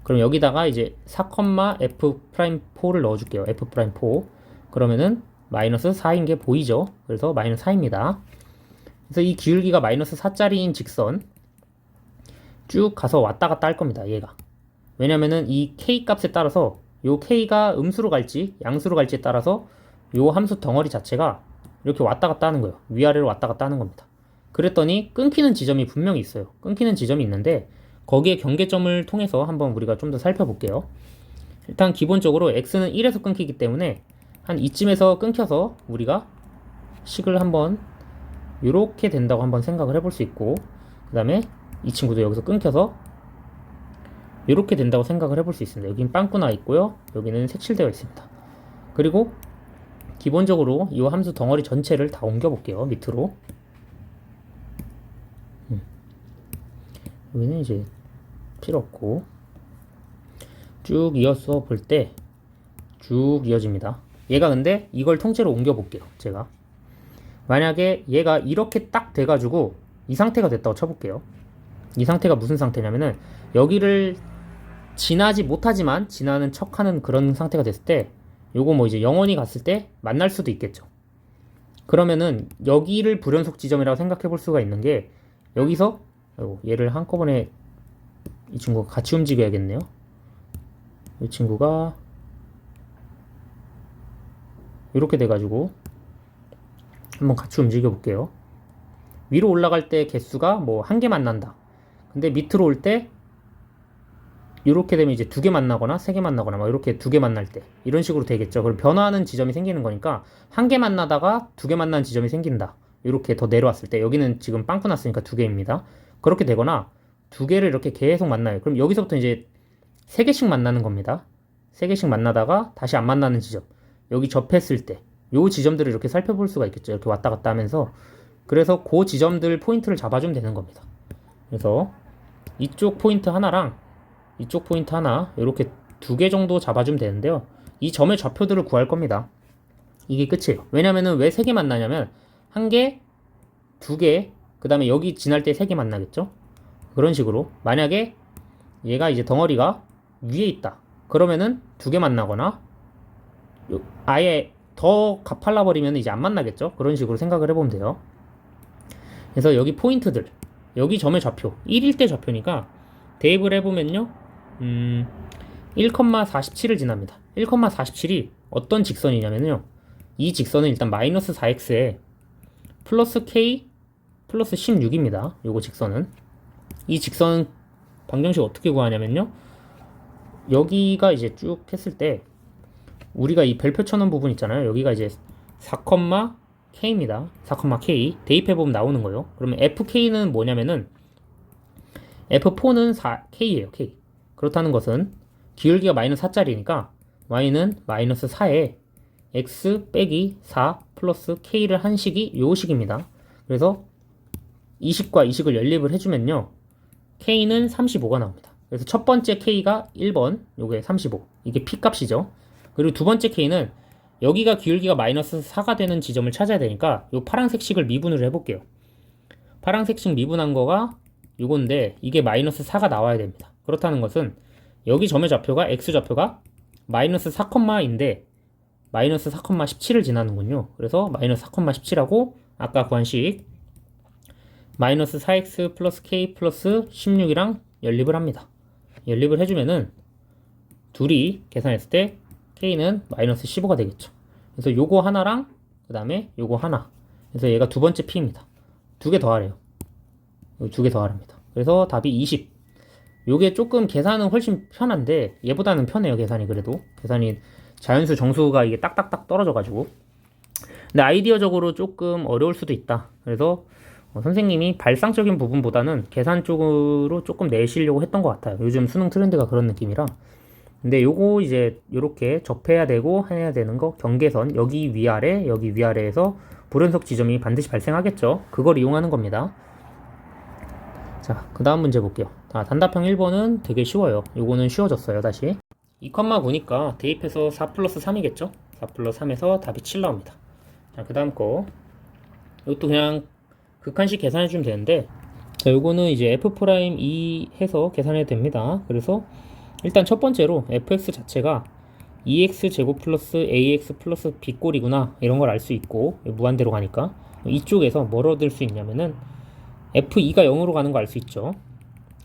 그럼 여기다가 이제 4,f'4를 넣어줄게요. f'4 그러면은 마이너스 4인 게 보이죠. 그래서 마이너스 4입니다. 그래서 이 기울기가 마이너스 4짜리인 직선 쭉 가서 왔다 갔다 할 겁니다. 얘가 왜냐면은 이 k 값에 따라서 요 k가 음수로 갈지 양수로 갈지에 따라서 요 함수 덩어리 자체가 이렇게 왔다 갔다 하는 거예요. 위아래로 왔다 갔다 하는 겁니다. 그랬더니 끊기는 지점이 분명히 있어요. 끊기는 지점이 있는데 거기에 경계점을 통해서 한번 우리가 좀 더 살펴볼게요. 일단 기본적으로 x는 1에서 끊기기 때문에 한 이쯤에서 끊겨서 우리가 식을 한번 이렇게 된다고 한번 생각을 해볼 수 있고 그 다음에 이 친구도 여기서 끊겨서 이렇게 된다고 생각을 해볼 수 있습니다. 여긴 빵꾸 나 있고요. 여기는 색칠되어 있습니다. 그리고 기본적으로 이 함수 덩어리 전체를 다 옮겨 볼게요. 밑으로 여기는 이제 필요 없고 쭉 이어서 볼 때 쭉 이어집니다. 얘가 근데 이걸 통째로 옮겨 볼게요. 제가 만약에 얘가 이렇게 딱 돼가지고 이 상태가 됐다고 쳐볼게요. 이 상태가 무슨 상태냐면은 여기를 지나지 못하지만 지나는 척하는 그런 상태가 됐을 때 요거 뭐 이제 영원히 갔을 때 만날 수도 있겠죠. 그러면은 여기를 불연속 지점이라고 생각해 볼 수가 있는 게 여기서 얘를 한꺼번에 이 친구가 같이 움직여야겠네요. 이 친구가 이렇게 돼가지고 한번 같이 움직여 볼게요. 위로 올라갈 때 개수가 뭐 한 개 만난다. 근데 밑으로 올 때 이렇게 되면 이제 2개 만나거나 3개 만나거나 막 이렇게 2개 만날 때 이런 식으로 되겠죠. 그럼 변화하는 지점이 생기는 거니까 1개 만나다가 2개 만나는 지점이 생긴다. 이렇게 더 내려왔을 때 여기는 지금 빵꾸 났으니까 2개입니다. 그렇게 되거나 2개를 이렇게 계속 만나요. 그럼 여기서부터 이제 3개씩 만나는 겁니다. 3개씩 만나다가 다시 안 만나는 지점. 여기 접했을 때 요 지점들을 이렇게 살펴볼 수가 있겠죠. 이렇게 왔다 갔다 하면서 그래서 그 지점들 포인트를 잡아주면 되는 겁니다. 그래서 이쪽 포인트 하나랑 이쪽 포인트 하나, 이렇게 2개 정도 잡아주면 되는데요. 이 점의 좌표들을 구할 겁니다. 이게 끝이에요. 왜냐면은 왜 3개 만나냐면 1개, 2개, 그 다음에 여기 지날 때 3개 만나겠죠? 그런 식으로 만약에 얘가 이제 덩어리가 위에 있다. 그러면은 2개 만나거나 아예 더 가팔라 버리면 이제 안 만나겠죠? 그런 식으로 생각을 해보면 돼요. 그래서 여기 포인트들, 여기 점의 좌표 1일 때 좌표니까 대입을 해보면요 1,47을 지납니다. 1,47이 어떤 직선이냐면요, 이 직선은 일단 마이너스 4x에 플러스 k 플러스 16입니다. 요거 직선은, 이 직선 방정식 어떻게 구하냐면요, 여기가 이제 쭉 했을 때 우리가 이 별표 쳐놓은 부분 있잖아요. 여기가 이제 4,k입니다. 4,k 대입해보면 나오는 거예요. 그러면 fk는 뭐냐면은 f4는 4k예요. k. 그렇다는 것은 기울기가 마이너스 4짜리니까 y는 마이너스 4에 x 빼기 4 플러스 k를 한 식이 요 식입니다. 그래서 이 식과 이 식을 연립을 해주면요, k는 35가 나옵니다. 그래서 첫 번째 k가 1번, 요게 35, 이게 p 값이죠. 그리고 두 번째 k는 여기가 기울기가 마이너스 4가 되는 지점을 찾아야 되니까 요 파란색 식을 미분을 해볼게요. 파란색 식 미분한 거가 요건데 이게 마이너스 4가 나와야 됩니다. 그렇다는 것은 여기 점의 좌표가 x 좌표가 마이너스 4,인데 마이너스 4,17을 지나는군요. 그래서 마이너스 4,17하고 아까 구한 식 마이너스 4x 플러스 k 플러스 16이랑 연립을 합니다. 연립을 해주면은 둘이 계산했을 때 k는 마이너스 15가 되겠죠. 그래서 요거 하나랑 그 다음에 요거 하나, 그래서 얘가 두 번째 p입니다. 2개 더하래요. 2개 더하랍니다. 그래서 답이 20. 요게 조금 계산은 훨씬 편한데 얘보다는 편해요. 계산이 그래도 계산이 자연수 정수가 이게 딱딱딱 떨어져 가지고. 근데 아이디어적으로 조금 어려울 수도 있다. 그래서 선생님이 발상적인 부분보다는 계산 쪽으로 조금 내시려고 했던 것 같아요. 요즘 수능 트렌드가 그런 느낌이라. 근데 요거 이제 요렇게 접해야 되고 해야 되는 거, 경계선 여기 위아래 여기 위아래에서 불연속 지점이 반드시 발생하겠죠. 그걸 이용하는 겁니다. 자, 그 다음 문제 볼게요. 단답형 1번은 되게 쉬워요. 요거는 쉬워졌어요. 다시 2,9니까 대입해서 4 플러스 3이겠죠. 4 플러스 3에서 답이 7 나옵니다. 자, 그 다음 거 이것도 그냥 극한식 계산해주면 되는데, 자, 요거는 이제 f'2 해서 계산해도 됩니다. 그래서 일단 첫 번째로 fx 자체가 2x 제곱 플러스 ax 플러스 b꼴이구나, 이런 걸 알 수 있고, 무한대로 가니까 이쪽에서 뭘 얻을 수 있냐면은 f2가 0으로 가는 거 알 수 있죠.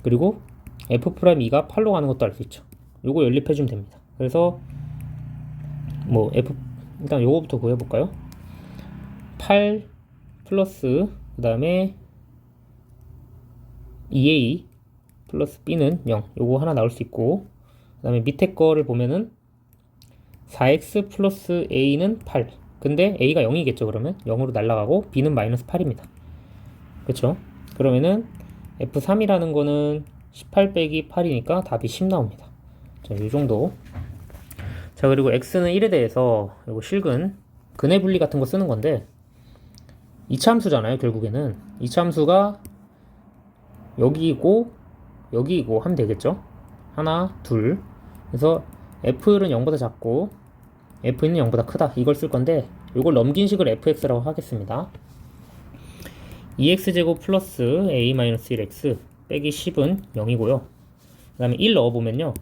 그리고 f'2가 8로 가는 것도 알 수 있죠. 요거 연립해주면 됩니다. 그래서 뭐 일단 요거부터 구해볼까요? 8 플러스 그 다음에 2a 플러스 b는 0, 요거 하나 나올 수 있고, 그 다음에 밑에 거를 보면은 4x 플러스 a는 8, 근데 a가 0이겠죠. 그러면 0으로 날아가고 b는 마이너스 8입니다. 그쵸? 그러면은 f3이라는 거는 18 빼기 8이니까 답이 10 나옵니다. 자, 요 정도. 자, 그리고 x는 1에 대해서 요거 실근 근해 분리 같은 거 쓰는 건데, 2차 함수잖아요. 결국에는 2차 함수가 여기이고 여기이고 하면 되겠죠. 하나, 둘. 그래서 f는 0보다 작고 f는 0보다 크다, 이걸 쓸 건데 이걸 넘긴 식을 fx라고 하겠습니다. 2x제곱 플러스 a-1x 빼기 10은 0이고요. 그 다음에 1 넣어보면요,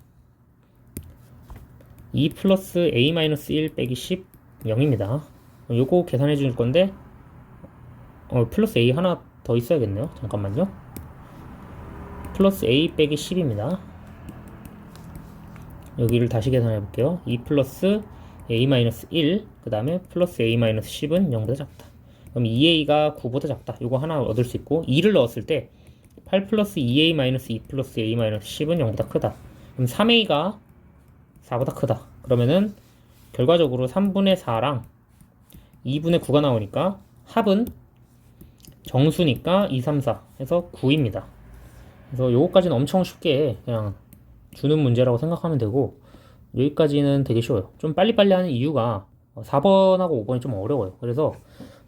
2 플러스 a-1 빼기 10 0입니다. 요거 계산해 줄 건데 플러스 a 하나 더 있어야겠네요. 잠깐만요. 플러스 a 빼기 10입니다. 여기를 다시 계산해 볼게요. 2 플러스 a-1, 그 다음에 플러스 a-10은 0보다 작다. 그럼 2a가 9보다 작다. 요거 하나 얻을 수 있고, 2를 넣었을 때 8 플러스 2a-2 플러스 a-10은 0보다 크다. 그럼 3a가 4보다 크다. 그러면은 결과적으로 3분의 4랑 2분의 9가 나오니까 합은 정수니까 2, 3, 4 해서 9입니다. 그래서 요거까지는 엄청 쉽게 그냥 주는 문제라고 생각하면 되고, 여기까지는 되게 쉬워요. 좀 빨리빨리 하는 이유가 4번하고 5번이 좀 어려워요. 그래서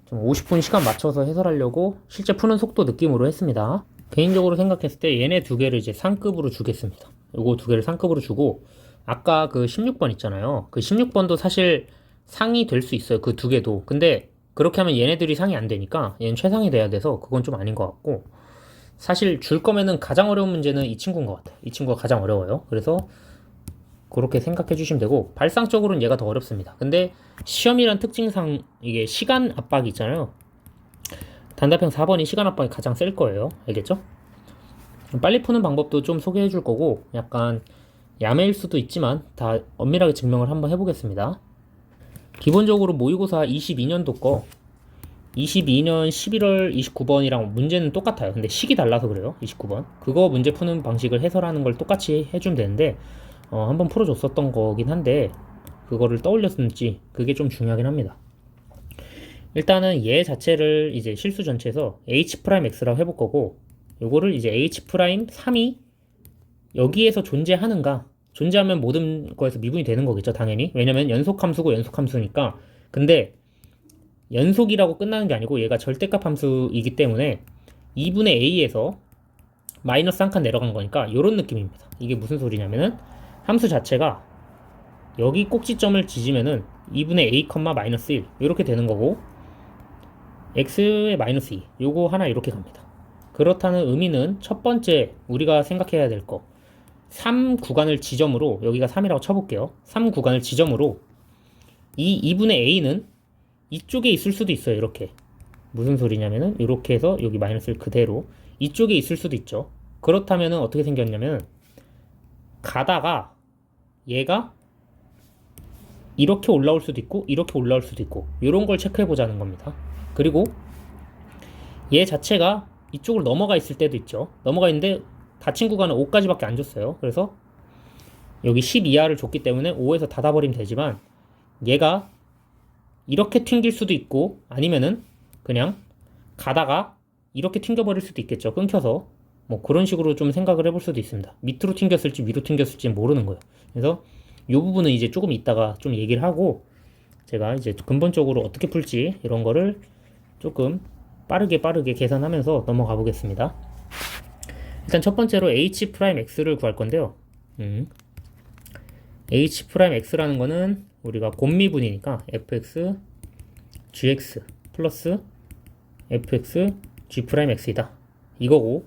좀 50분 시간 맞춰서 해설하려고 실제 푸는 속도 느낌으로 했습니다. 개인적으로 생각했을 때 얘네 두 개를 이제 상급으로 주겠습니다. 요거 두 개를 상급으로 주고, 아까 그 16번 있잖아요. 그 16번도 사실 상이 될 수 있어요. 그 두 개도. 근데 그렇게 하면 얘네들이 상이 안 되니까 얘는 최상이 돼야 돼서 그건 좀 아닌 것 같고, 사실 줄 거면은 가장 어려운 문제는 이 친구인 것 같아요. 이 친구가 가장 어려워요. 그래서 그렇게 생각해 주시면 되고, 발상적으로는 얘가 더 어렵습니다. 근데 시험이란 특징상 이게 시간 압박이 있잖아요. 단답형 4번이 시간 압박이 가장 셀 거예요. 알겠죠? 빨리 푸는 방법도 좀 소개해 줄 거고, 약간 야매일 수도 있지만 다 엄밀하게 증명을 한번 해보겠습니다. 기본적으로 모의고사 22년도 거 22년 11월 29번이랑 문제는 똑같아요. 근데 식이 달라서 그래요. 29번. 그거 문제 푸는 방식을 해설하는 걸 똑같이 해주면 되는데, 한번 풀어줬었던 거긴 한데, 그거를 떠올렸는지 그게 좀 중요하긴 합니다. 일단은 얘 자체를 이제 실수 전체에서 H'X라고 해볼 거고, 요거를 이제 H'3이 여기에서 존재하는가? 존재하면 모든 거에서 미분이 되는 거겠죠, 당연히. 왜냐면 연속함수고 연속함수니까. 근데 연속이라고 끝나는 게 아니고 얘가 절대값 함수이기 때문에 2분의 a에서 마이너스 한 칸 내려간 거니까 이런 느낌입니다. 이게 무슨 소리냐면은 함수 자체가 여기 꼭지점을 지지면은 2분의 a, 마이너스 1 이렇게 되는 거고, x의 마이너스 2 요거 하나 이렇게 갑니다. 그렇다는 의미는 첫 번째 우리가 생각해야 될 거, 3 구간을 지점으로, 여기가 3이라고 쳐볼게요. 3 구간을 지점으로 이 2분의 a는 이쪽에 있을 수도 있어요. 이렇게. 무슨 소리냐면은 이렇게 해서 여기 마이너스를 그대로 이쪽에 있을 수도 있죠. 그렇다면은 어떻게 생겼냐면, 가다가 얘가 이렇게 올라올 수도 있고 이렇게 올라올 수도 있고 이런 걸 체크해 보자는 겁니다. 그리고 얘 자체가 이쪽으로 넘어가 있을 때도 있죠. 넘어가 있는데 닫힌 구간은 5까지밖에 안 줬어요. 그래서 여기 10 이하를 줬기 때문에 5에서 닫아버리면 되지만, 얘가 이렇게 튕길 수도 있고 아니면은 그냥 가다가 이렇게 튕겨버릴 수도 있겠죠. 끊겨서. 뭐 그런 식으로 좀 생각을 해볼 수도 있습니다. 밑으로 튕겼을지 위로 튕겼을지 모르는 거예요. 그래서 이 부분은 이제 조금 이따가 좀 얘기를 하고, 제가 이제 근본적으로 어떻게 풀지 이런 거를 조금 빠르게 계산하면서 넘어가 보겠습니다. 일단 첫 번째로 H'X를 구할 건데요. H'X라는 거는 우리가 곱미분이니까 fx gx 플러스 fx g'x이다 이거고,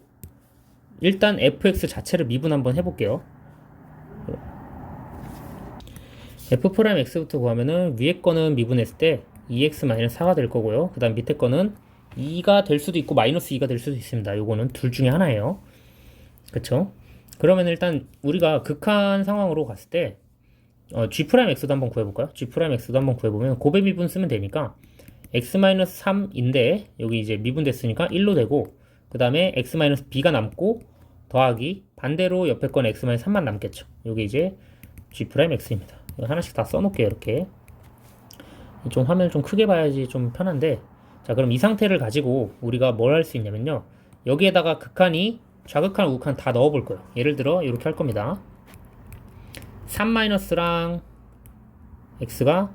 일단 fx 자체를 미분 한번 해볼게요. f'x부터 구하면은 위에 거는 미분했을 때 2x-4가 될 거고요. 그 다음 밑에 거는 2가 될 수도 있고 마이너스 2가 될 수도 있습니다. 요거는 둘 중에 하나예요. 그쵸? 그러면 일단 우리가 극한 상황으로 갔을 때 G'X도 한번 구해볼까요? G'X도 한번 구해보면 곱의 미분 쓰면 되니까 x-3인데 여기 이제 미분됐으니까 1로 되고, 그 다음에 x-b가 남고 더하기 반대로 옆에 건 x-3만 남겠죠. 여기 이제 G'X입니다. 하나씩 다 써놓을게요. 이렇게 좀 화면을 좀 크게 봐야지 좀 편한데, 자 그럼 이 상태를 가지고 우리가 뭘 할 수 있냐면요, 여기에다가 극한이 좌극한 우극한 다 넣어볼 거예요. 예를 들어 이렇게 할 겁니다. 3-랑 x가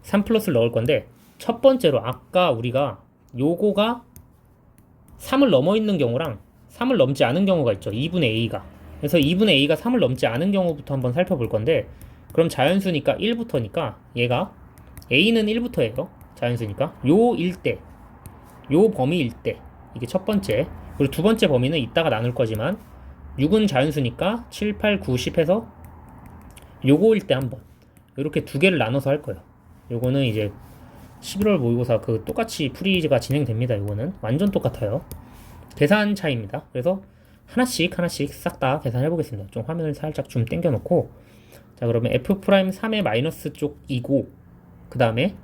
3 플러스를 넣을 건데, 첫 번째로 아까 우리가 요거가 3을 넘어 있는 경우랑 3을 넘지 않은 경우가 있죠. 2분의 a가. 그래서 2분의 a가 3을 넘지 않은 경우부터 한번 살펴볼 건데, 그럼 자연수니까 1부터니까 얘가 a는 1부터예요. 자연수니까 요 일대, 요 범위일 때 이게 첫 번째. 그리고 두 번째 범위는 이따가 나눌 거지만 6은 자연수니까 7, 8, 9, 10 해서 요거일 때 한번 이렇게 두 개를 나눠서 할 거예요. 요거는 이제 11월 모의고사 그 똑같이 풀이가 진행됩니다. 요거는 완전 똑같아요. 계산 차이입니다. 그래서 하나씩 싹 다 계산해 보겠습니다. 좀 화면을 살짝 좀 당겨 놓고, 자 그러면 f'3의 마이너스 쪽이고, 그 다음에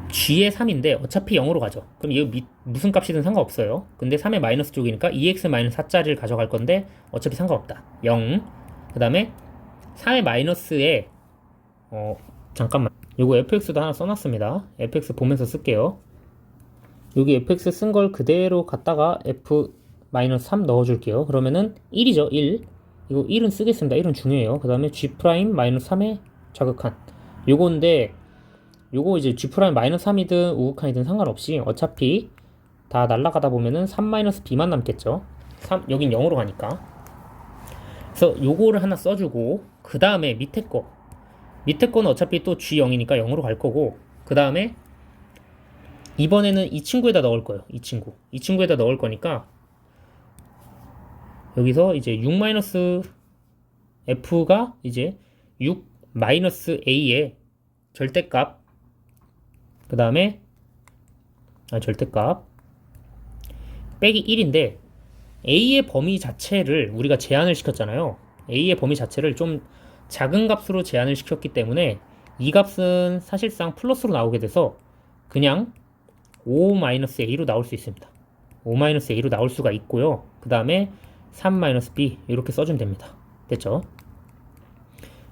g의 3인데 어차피 0으로 가죠. 그럼 이거 무슨 값이든 상관없어요. 근데 3의 마이너스 쪽이니까 2x-4짜리를 가져갈 건데 어차피 상관없다. 0. 그 다음에 3의 마이너스에 잠깐만, 요거 fx도 하나 써놨습니다. fx 보면서 쓸게요. 여기 fx 쓴 걸 그대로 갖다가 f-3 넣어줄게요. 그러면은 1이죠. 1. 이거 1은 쓰겠습니다. 1은 중요해요. 그 다음에 g'-3의 좌극한 요건데, 요거 이제 g'-3이든 우극한이든 상관없이 어차피 다 날라가다 보면은 3-b만 남겠죠. 여긴 0으로 가니까. 그래서 요거를 하나 써주고, 그 다음에 밑에 거는 어차피 또 G0이니까 0으로 갈 거고, 그 다음에 이번에는 이 친구에다 넣을 거예요. 이 친구에다 넣을 거니까 여기서 이제 6-f가 이제 6-a의 절대값, 그 다음에 절대값 빼기 1인데, a의 범위 자체를 우리가 제한을 시켰잖아요. a의 범위 자체를 좀 작은 값으로 제한을 시켰기 때문에 이 값은 사실상 플러스로 나오게 돼서 그냥 5-a로 나올 수 있습니다. 5-a로 나올 수가 있고요. 그 다음에 3-b 이렇게 써주면 됩니다. 됐죠?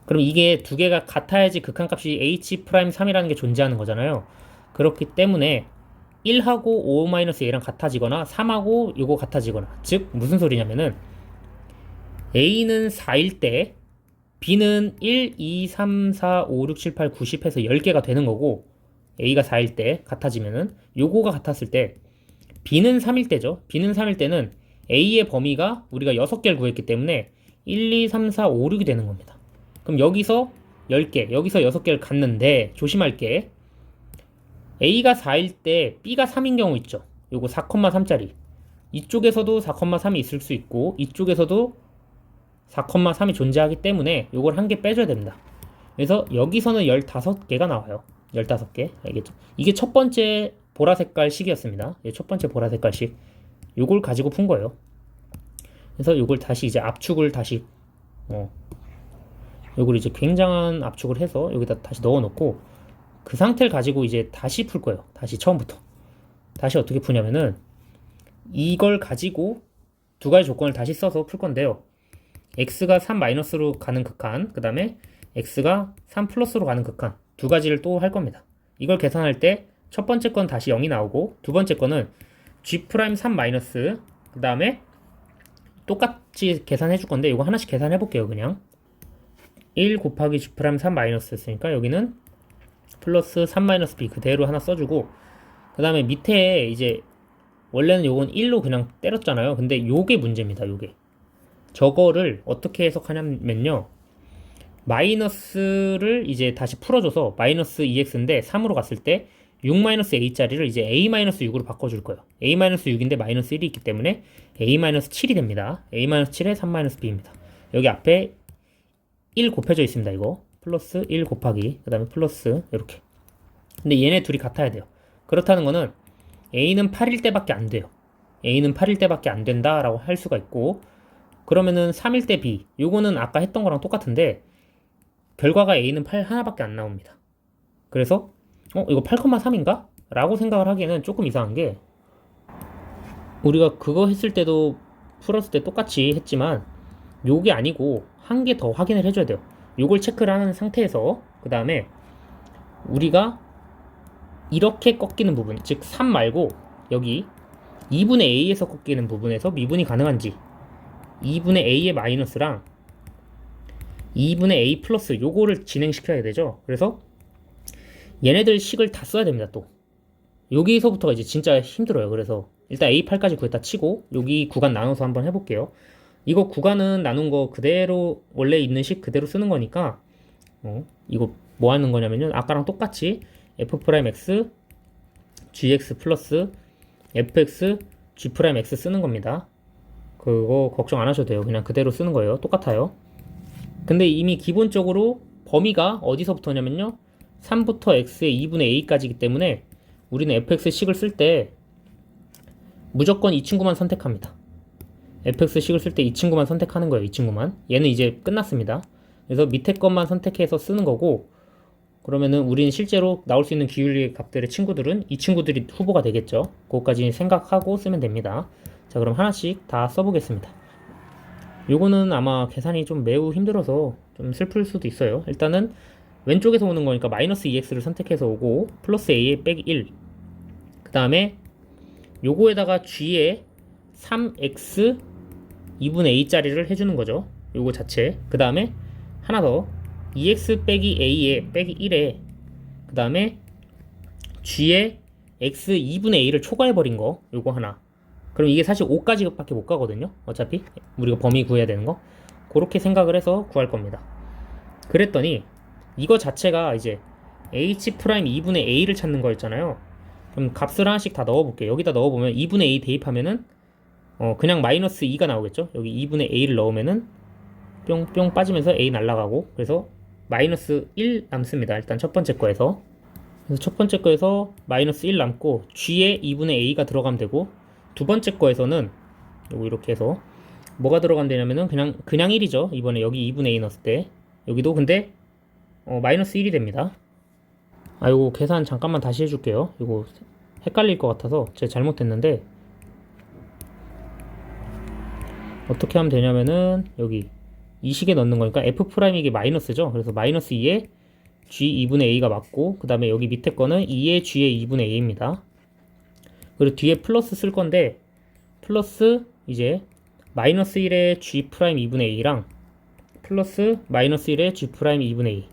그럼 이게 두 개가 같아야지 극한값이 h'3이라는 게 존재하는 거잖아요. 그렇기 때문에 1하고 5-a랑 같아지거나 3하고 이거 같아지거나, 즉 무슨 소리냐면은 a는 4일 때 b는 1, 2, 3, 4, 5, 6, 7, 8, 9, 10 해서 10개가 되는 거고, a가 4일 때 같아지면은 요거가 같았을 때 b는 3일 때죠. b는 3일 때는 a의 범위가 우리가 6개를 구했기 때문에 1, 2, 3, 4, 5, 6이 되는 겁니다. 그럼 여기서 10개, 여기서 6개를 갖는데 조심할 게, a가 4일 때 b가 3인 경우 있죠. 요거 4,3짜리. 이쪽에서도 4,3이 있을 수 있고 이쪽에서도 4,3이 존재하기 때문에 요걸 한 개 빼줘야 됩니다. 그래서 여기서는 15개가 나와요. 15개. 알겠죠? 이게 첫 번째 보라색깔 식이었습니다. 첫 번째 보라색깔 식. 요걸 가지고 푼 거예요. 그래서 요걸 다시 이제 압축을 다시 요걸 이제 굉장한 압축을 해서 여기다 다시 넣어 놓고, 그 상태를 가지고 이제 다시 풀 거예요. 다시 처음부터. 다시 어떻게 푸냐면은 이걸 가지고 두 가지 조건을 다시 써서 풀 건데요. x가 3-로 가는 극한, 그 다음에 x가 3+로 가는 극한, 두 가지를 또 할 겁니다. 이걸 계산할 때 첫 번째 건 다시 0이 나오고, 두 번째 거는 g' 3-, 그 다음에 똑같이 계산해 줄 건데 이거 하나씩 계산해 볼게요. 그냥 1 곱하기 g' 3- 했으니까 여기는 플러스 3-b 그대로 하나 써주고, 그 다음에 밑에 이제 원래는 요건 1로 그냥 때렸잖아요. 근데 요게 문제입니다. 요게 저거를 어떻게 해석하냐면요, 마이너스를 이제 다시 풀어줘서 마이너스 2x인데 3으로 갔을 때 6-a짜리를 이제 a-6으로 바꿔줄 거예요. a-6인데 마이너스 1이 있기 때문에 a-7이 됩니다. a-7에 3-b입니다. 여기 앞에 1 곱해져 있습니다. 이거 플러스 1 곱하기 그 다음에 플러스 이렇게. 근데 얘네 둘이 같아야 돼요. 그렇다는 거는 a는 8일 때밖에 안 돼요. a는 8일 때밖에 안 된다라고 할 수가 있고, 그러면은 3일 때 b, 요거는 아까 했던 거랑 똑같은데 결과가 a는 8 하나밖에 안 나옵니다. 그래서 이거 8,3인가? 라고 생각을 하기에는 조금 이상한 게, 우리가 그거 했을 때도 풀었을 때 똑같이 했지만 요게 아니고 한 개 더 확인을 해줘야 돼요. 요걸 체크를 하는 상태에서 그 다음에 우리가 이렇게 꺾이는 부분, 즉 3 말고 여기 2분의 a에서 꺾이는 부분에서 미분이 가능한지, 2분의 a의 마이너스랑 2분의 a 플러스 요거를 진행시켜야 되죠. 그래서 얘네들 식을 다 써야 됩니다. 또 여기서부터가 이제 진짜 힘들어요. 그래서 일단 A8까지 구했다 치고 여기 구간 나눠서 한번 해볼게요. 이거 구간은 나눈 거 그대로 원래 있는 식 그대로 쓰는 거니까 이거 뭐 하는 거냐면요, 아까랑 똑같이 f'x gx 플러스 fx g'x 쓰는 겁니다. 그거 걱정 안 하셔도 돼요. 그냥 그대로 쓰는 거예요. 똑같아요. 근데 이미 기본적으로 범위가 어디서부터냐면요, 3부터 x의 2분의 a까지이기 때문에 우리는 fx식을 쓸 때 무조건 이 친구만 선택합니다. fx식을 쓸 때 이 친구만 선택하는 거예요. 이 친구만. 얘는 이제 끝났습니다. 그래서 밑에 것만 선택해서 쓰는 거고, 그러면은 우리는 실제로 나올 수 있는 기울기 값들의 친구들은 이 친구들이 후보가 되겠죠. 그것까지 생각하고 쓰면 됩니다. 자, 그럼 하나씩 다 써보겠습니다. 요거는 아마 계산이 좀 매우 힘들어서 좀 슬플 수도 있어요. 일단은 왼쪽에서 오는 거니까 마이너스 2x를 선택해서 오고, 플러스 a에 빼기 1, 그 다음에 요거에다가 g에 3x 2분의 a짜리를 해주는 거죠. 요거 자체. 그 다음에 하나 더 2x 빼기 a에 빼기 1에 그 다음에 g에 x 2분의 a를 초과해버린 거, 요거 하나. 그럼 이게 사실 5까지 밖에 못 가거든요. 어차피 우리가 범위 구해야 되는 거. 그렇게 생각을 해서 구할 겁니다. 그랬더니 이거 자체가 이제 h 프라임 2분의 a를 찾는 거였잖아요. 그럼 값을 하나씩 다 넣어볼게요. 여기다 넣어보면 2분의 a 대입하면은 그냥 마이너스 2가 나오겠죠. 여기 2분의 a를 넣으면은 뿅뿅 빠지면서 a 날라가고, 그래서 마이너스 1 남습니다. 일단 첫 번째 거에서. 그래서 첫 번째 거에서 마이너스 1 남고 g에 2분의 a가 들어가면 되고, 두 번째 거에서는 요거 이렇게 해서 뭐가 들어가면 되냐면은 그냥 1이죠. 이번에 여기 2분의 a 넣었을 때 여기도 근데 마이너스 1이 됩니다. 요거 계산 잠깐만 다시 해줄게요. 이거 헷갈릴 것 같아서 제가 잘못했는데, 어떻게 하면 되냐면은 여기 이 식에 넣는 거니까 f 프라임 이게 마이너스죠. 그래서 마이너스 2에 g 2분의 a가 맞고, 그 다음에 여기 밑에 거는 2에 g의 2분의 a입니다. 그리고 뒤에 플러스 쓸 건데, 플러스 이제 마이너스 1에 g 프라임 2분의 a랑 플러스 마이너스 1에 g 프라임 2분의 a,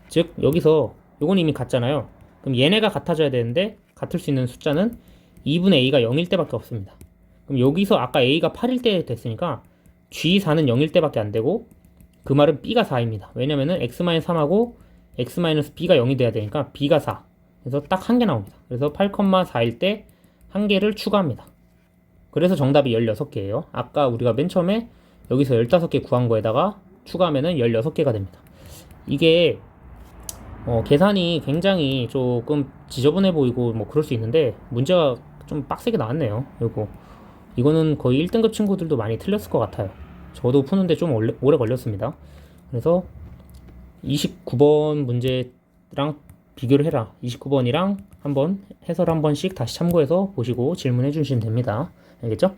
즉 여기서 요건 이미 같잖아요. 그럼 얘네가 같아져야 되는데 같을 수 있는 숫자는 2분의 a가 0일 때밖에 없습니다. 그럼 여기서 아까 a가 8일 때 됐으니까 g4는 0일 때밖에 안 되고, 그 말은 b가 4입니다. 왜냐면은 x-3하고 x-b가 0이 돼야 되니까 b가 4. 그래서 딱 한 개 나옵니다. 그래서 8,4일 때 한 개를 추가합니다. 그래서 정답이 16개예요. 아까 우리가 맨 처음에 여기서 15개 구한 거에다가 추가하면은 16개가 됩니다. 이게 계산이 굉장히 조금 지저분해 보이고 뭐 그럴 수 있는데, 문제가 좀 빡세게 나왔네요. 이거는 거의 1등급 친구들도 많이 틀렸을 것 같아요. 저도 푸는데 좀 오래 걸렸습니다. 그래서 29번 문제랑 비교를 해라. 29번이랑 한번 해설 한 번씩 다시 참고해서 보시고 질문해 주시면 됩니다. 알겠죠?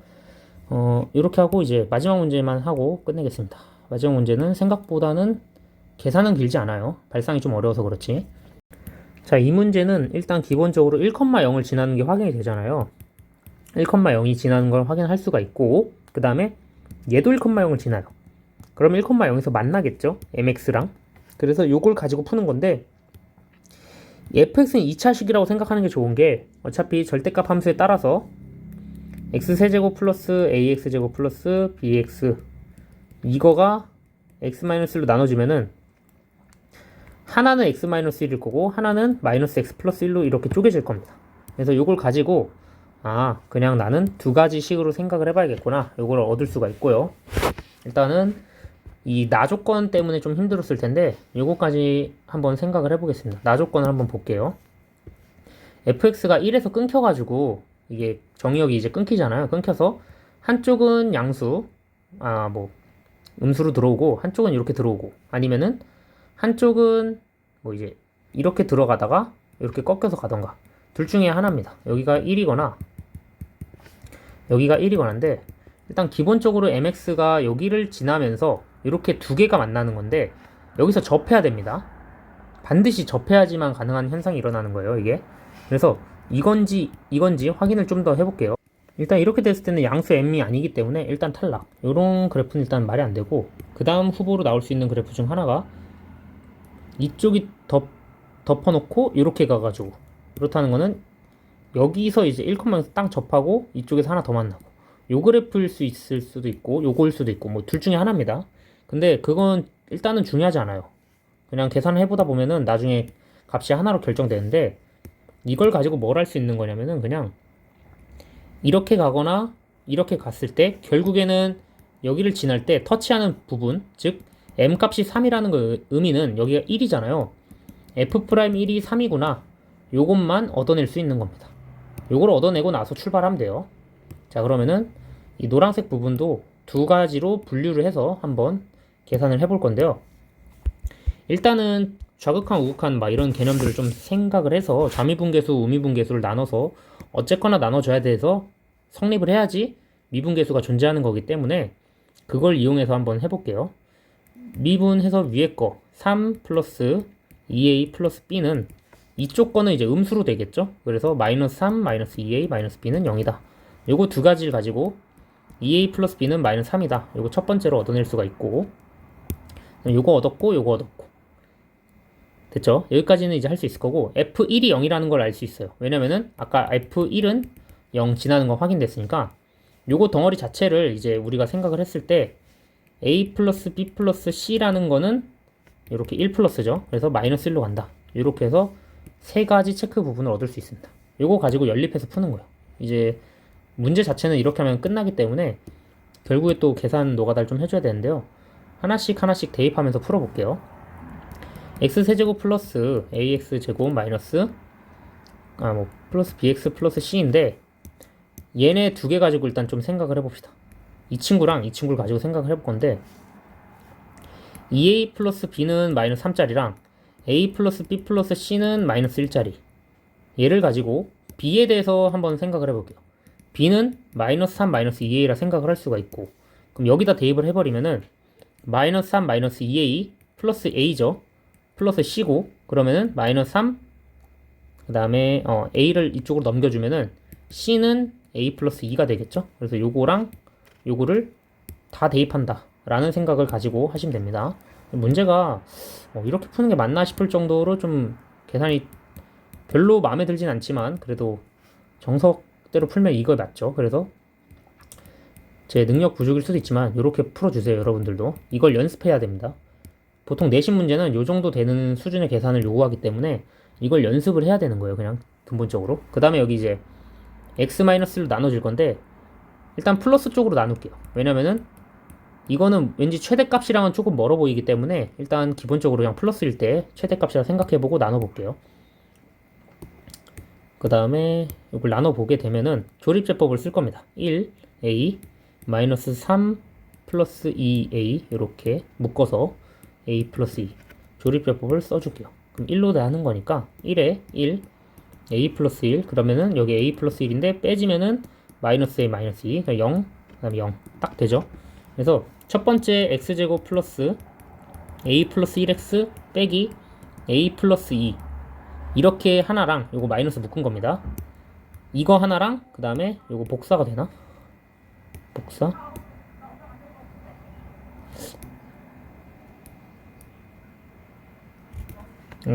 이렇게 하고 이제 마지막 문제만 하고 끝내겠습니다. 마지막 문제는 생각보다는 계산은 길지 않아요. 발상이 좀 어려워서 그렇지. 자, 이 문제는 일단 기본적으로 1,0을 지나는 게 확인이 되잖아요. 1,0이 지나는 걸 확인할 수가 있고, 그 다음에 얘도 1,0을 지나요. 그럼 1,0에서 만나겠죠? mx랑. 그래서 요걸 가지고 푸는 건데, fx는 2차식이라고 생각하는 게 좋은 게, 어차피 절대값 함수에 따라서 x세제곱 플러스 ax제곱 플러스 bx, 이거가 x-1로 나눠지면은 하나는 x-1일 거고 하나는 마이너스 x 플러스 1로 이렇게 쪼개질 겁니다. 그래서 요걸 가지고 그냥 나는 두 가지 식으로 생각을 해봐야겠구나, 요걸 얻을 수가 있고요. 일단은 이 나 조건 때문에 좀 힘들었을 텐데 요거까지 한번 생각을 해보겠습니다. 나 조건을 한번 볼게요. fx가 1에서 끊겨가지고 이게 정의역이 이제 끊기잖아요. 끊겨서 한쪽은 양수, 뭐 음수로 들어오고 한쪽은 이렇게 들어오고, 아니면은 한쪽은 뭐 이제 이렇게 들어가다가 이렇게 꺾여서 가던가, 둘 중에 하나입니다. 여기가 1이거나 여기가 1이거나인데, 일단 기본적으로 mx가 여기를 지나면서 이렇게 두 개가 만나는 건데 여기서 접해야 됩니다. 반드시 접해야지만 가능한 현상이 일어나는 거예요, 이게. 그래서 이건지 확인을 좀 더 해볼게요. 일단 이렇게 됐을 때는 양수 m이 아니기 때문에 일단 탈락. 요런 그래프는 일단 말이 안 되고, 그 다음 후보로 나올 수 있는 그래프 중 하나가 이쪽이 덮어놓고 이렇게 가가지고, 그렇다는 거는 여기서 이제 1,0에서 딱 접하고 이쪽에서 하나 더 만나고, 요 그래프일 수 있을 수도 있고 요거일 수도 있고 뭐 둘 중에 하나입니다. 근데 그건 일단은 중요하지 않아요. 그냥 계산을 해보다 보면은 나중에 값이 하나로 결정되는데, 이걸 가지고 뭘 할 수 있는 거냐면은 그냥 이렇게 가거나 이렇게 갔을 때 결국에는 여기를 지날 때 터치하는 부분, 즉 m 값이 3이라는 거 의미는 여기가 1이잖아요. f'1이 3이구나, 요것만 얻어낼 수 있는 겁니다. 요걸 얻어내고 나서 출발하면 돼요. 자, 그러면은 이 노란색 부분도 두 가지로 분류를 해서 한번 계산을 해볼 건데요. 일단은 좌극한, 우극한 막 이런 개념들을 좀 생각을 해서 좌미분계수, 우미분계수를 나눠서 어쨌거나 나눠줘야 돼서 성립을 해야지 미분계수가 존재하는 거기 때문에 그걸 이용해서 한번 해볼게요. 미분해서 위에 거 3 플러스 2a 플러스 b는 이쪽 거는 이제 음수로 되겠죠. 그래서 마이너스 3 마이너스 2a 마이너스 b는 0이다. 요거 두 가지를 가지고 2a 플러스 b는 마이너스 3이다. 요거 첫 번째로 얻어낼 수가 있고, 요거 얻었고 요거 얻었고, 됐죠? 여기까지는 이제 할 수 있을 거고, f1이 0이라는 걸 알 수 있어요. 왜냐면은 아까 f1은 0 지나는 거 확인됐으니까 요거 덩어리 자체를 이제 우리가 생각을 했을 때 a 플러스 b 플러스 c라는 거는 이렇게 1 플러스죠. 그래서 마이너스 1로 간다. 이렇게 해서 세 가지 체크 부분을 얻을 수 있습니다. 이거 가지고 연립해서 푸는 거예요. 이제 문제 자체는 이렇게 하면 끝나기 때문에 결국에 또 계산 노가다를 좀 해줘야 되는데요. 하나씩 대입하면서 풀어볼게요. x세제곱 플러스 ax제곱 마이너스 플러스 bx 플러스 c인데 얘네 두 개 가지고 일단 좀 생각을 해봅시다. 이 친구랑 이 친구를 가지고 생각을 해볼 건데 2a 플러스 b는 마이너스 3짜리랑 a 플러스 b 플러스 c는 마이너스 1짜리 얘를 가지고 b에 대해서 한번 생각을 해볼게요. b는 마이너스 3 마이너스 2a라 생각을 할 수가 있고 그럼 여기다 대입을 해버리면은 마이너스 3 마이너스 2a 플러스 a죠. 플러스 c고 그러면은 마이너스 3 그 다음에 a를 이쪽으로 넘겨주면은 c는 a 플러스 2가 되겠죠. 그래서 요거랑 요거를 다 대입한다 라는 생각을 가지고 하시면 됩니다. 문제가 이렇게 푸는 게 맞나 싶을 정도로 좀 계산이 별로 마음에 들진 않지만 그래도 정석대로 풀면 이거 맞죠. 그래서 제 능력 부족일 수도 있지만 이렇게 풀어주세요. 여러분들도 이걸 연습해야 됩니다. 보통 내신 문제는 요 정도 되는 수준의 계산을 요구하기 때문에 이걸 연습을 해야 되는 거예요. 그냥 근본적으로. 그 다음에 여기 이제 x-로 나눠질 건데 일단 플러스 쪽으로 나눌게요. 왜냐면은 이거는 왠지 최대값이랑은 조금 멀어 보이기 때문에 일단 기본적으로 그냥 플러스일 때 최대값이라 생각해보고 나눠볼게요. 그 다음에 이걸 나눠보게 되면은 조립제법을 쓸 겁니다. 1a 마이너스 3 플러스 2a 이렇게 묶어서 a 플러스 2 조립제법을 써줄게요. 그럼 1로 나누는 거니까 1에 1 a 플러스 1 그러면은 여기 a 플러스 1인데 빼지면은 마이너스 a 마이너스 2 그러니까 0 그 다음에 0 딱 되죠. 그래서 첫 번째 x제곱 플러스 a 플러스 1x 빼기 a 플러스 2 이렇게 하나랑 요거 마이너스 묶은 겁니다. 이거 하나랑 그 다음에 요거 복사가 되나? 복사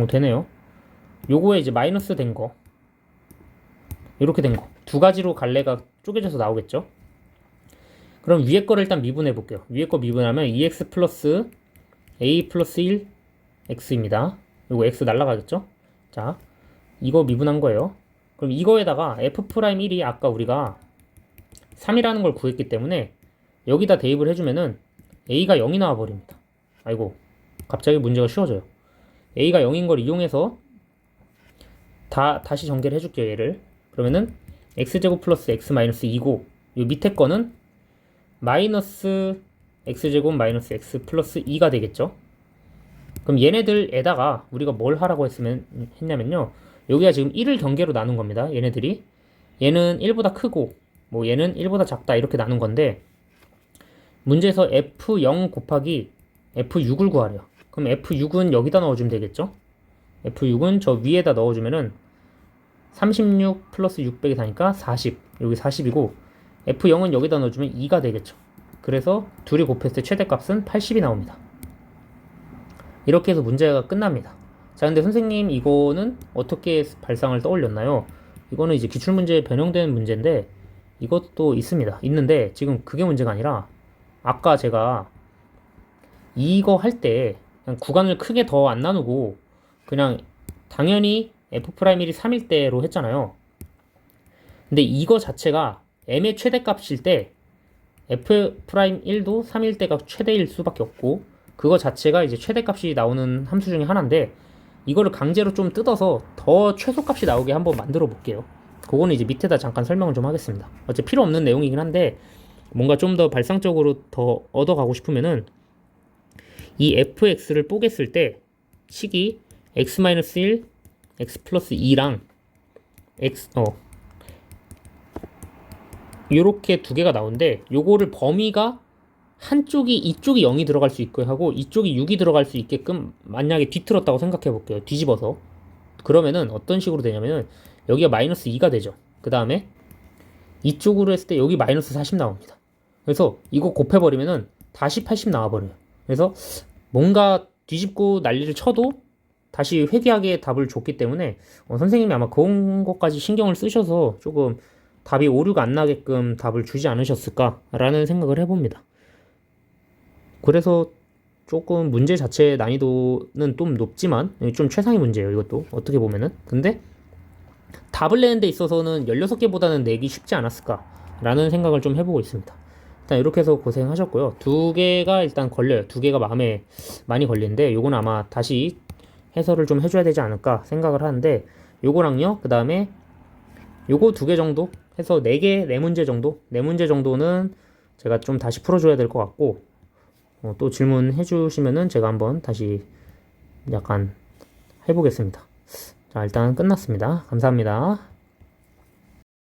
되네요. 요거에 이제 마이너스 된 거 이렇게 된 거 두 가지로 갈래가 쪼개져서 나오겠죠. 그럼 위에 거를 일단 미분해 볼게요. 위에 거 미분하면 2x 플러스 a 플러스 1 x입니다. 요거 x 날라가겠죠. 자 이거 미분한 거예요. 그럼 이거에다가 f'1이 아까 우리가 3이라는 걸 구했기 때문에 여기다 대입을 해주면은 a가 0이 나와 버립니다. 아이고 갑자기 문제가 쉬워져요. a가 0인 걸 이용해서 다시 전개를 해줄게요. 얘를 그러면은 x제곱 플러스 x 마이너스 2고 요 밑에 거는 마이너스 x제곱 마이너스 x 플러스 2가 되겠죠. 그럼 얘네들에다가 우리가 뭘 하라고 했냐면요 여기가 지금 1을 경계로 나눈 겁니다. 얘네들이 얘는 1보다 크고 뭐 얘는 1보다 작다 이렇게 나눈 건데 문제에서 f0 곱하기 f6을 구하래요. 그럼 f6은 여기다 넣어주면 되겠죠. f6은 저 위에다 넣어주면은 36 플러스 600이 다니까 40 여기 40이고 f0은 여기다 넣어주면 2가 되겠죠. 그래서 둘이 곱했을 때 최대값은 80이 나옵니다. 이렇게 해서 문제가 끝납니다. 자 근데 선생님 이거는 어떻게 발상을 떠올렸나요? 이거는 이제 기출문제에 변형되는 문제인데 이것도 있는데 지금 그게 문제가 아니라 아까 제가 이거 할 때 그냥 구간을 크게 더 안 나누고 그냥 당연히 f'1이 3일 때로 했잖아요. 근데 이거 자체가 m의 최대값일 때 f'1도 3일 때가 최대일 수밖에 없고 그거 자체가 이제 최대값이 나오는 함수 중에 하나인데 이거를 강제로 좀 뜯어서 더 최소값이 나오게 한번 만들어 볼게요. 그거는 이제 밑에다 잠깐 설명을 좀 하겠습니다. 어차피 필요 없는 내용이긴 한데 뭔가 좀 더 발상적으로 더 얻어가고 싶으면은 이 fx를 뽀겠을 때 식이 x-1 x 플러스 2랑 요렇게 두 개가 나오는데 요거를 범위가 이쪽이 0이 들어갈 수 있고 하고 이쪽이 6이 들어갈 수 있게끔 만약에 뒤틀었다고 생각해 볼게요. 뒤집어서 그러면은 어떤 식으로 되냐면은 여기가 마이너스 2가 되죠. 그 다음에 이쪽으로 했을 때 여기 마이너스 40 나옵니다. 그래서 이거 곱해버리면은 다시 80 나와버려요. 그래서 뭔가 뒤집고 난리를 쳐도 다시 회귀하게 답을 줬기 때문에 선생님이 아마 그런 것까지 신경을 쓰셔서 조금 답이 오류가 안 나게끔 답을 주지 않으셨을까라는 생각을 해봅니다. 그래서 조금 문제 자체의 난이도는 좀 높지만 좀 최상의 문제예요. 이것도 어떻게 보면은. 근데 답을 내는 데 있어서는 16개보다는 내기 쉽지 않았을까라는 생각을 좀 해보고 있습니다. 일단 이렇게 해서 고생하셨고요. 두 개가 일단 걸려요. 두 개가 마음에 많이 걸리는데 요건 아마 다시 해설을 좀 해줘야 되지 않을까 생각을 하는데, 요거랑요 그 다음에 요거 두 개 정도 해서 4개, 4문제 정도, 4문제 정도는 제가 좀 다시 풀어줘야 될 것 같고, 또 질문해 주시면은 제가 한번 다시 약간 해보겠습니다. 자, 일단 끝났습니다. 감사합니다.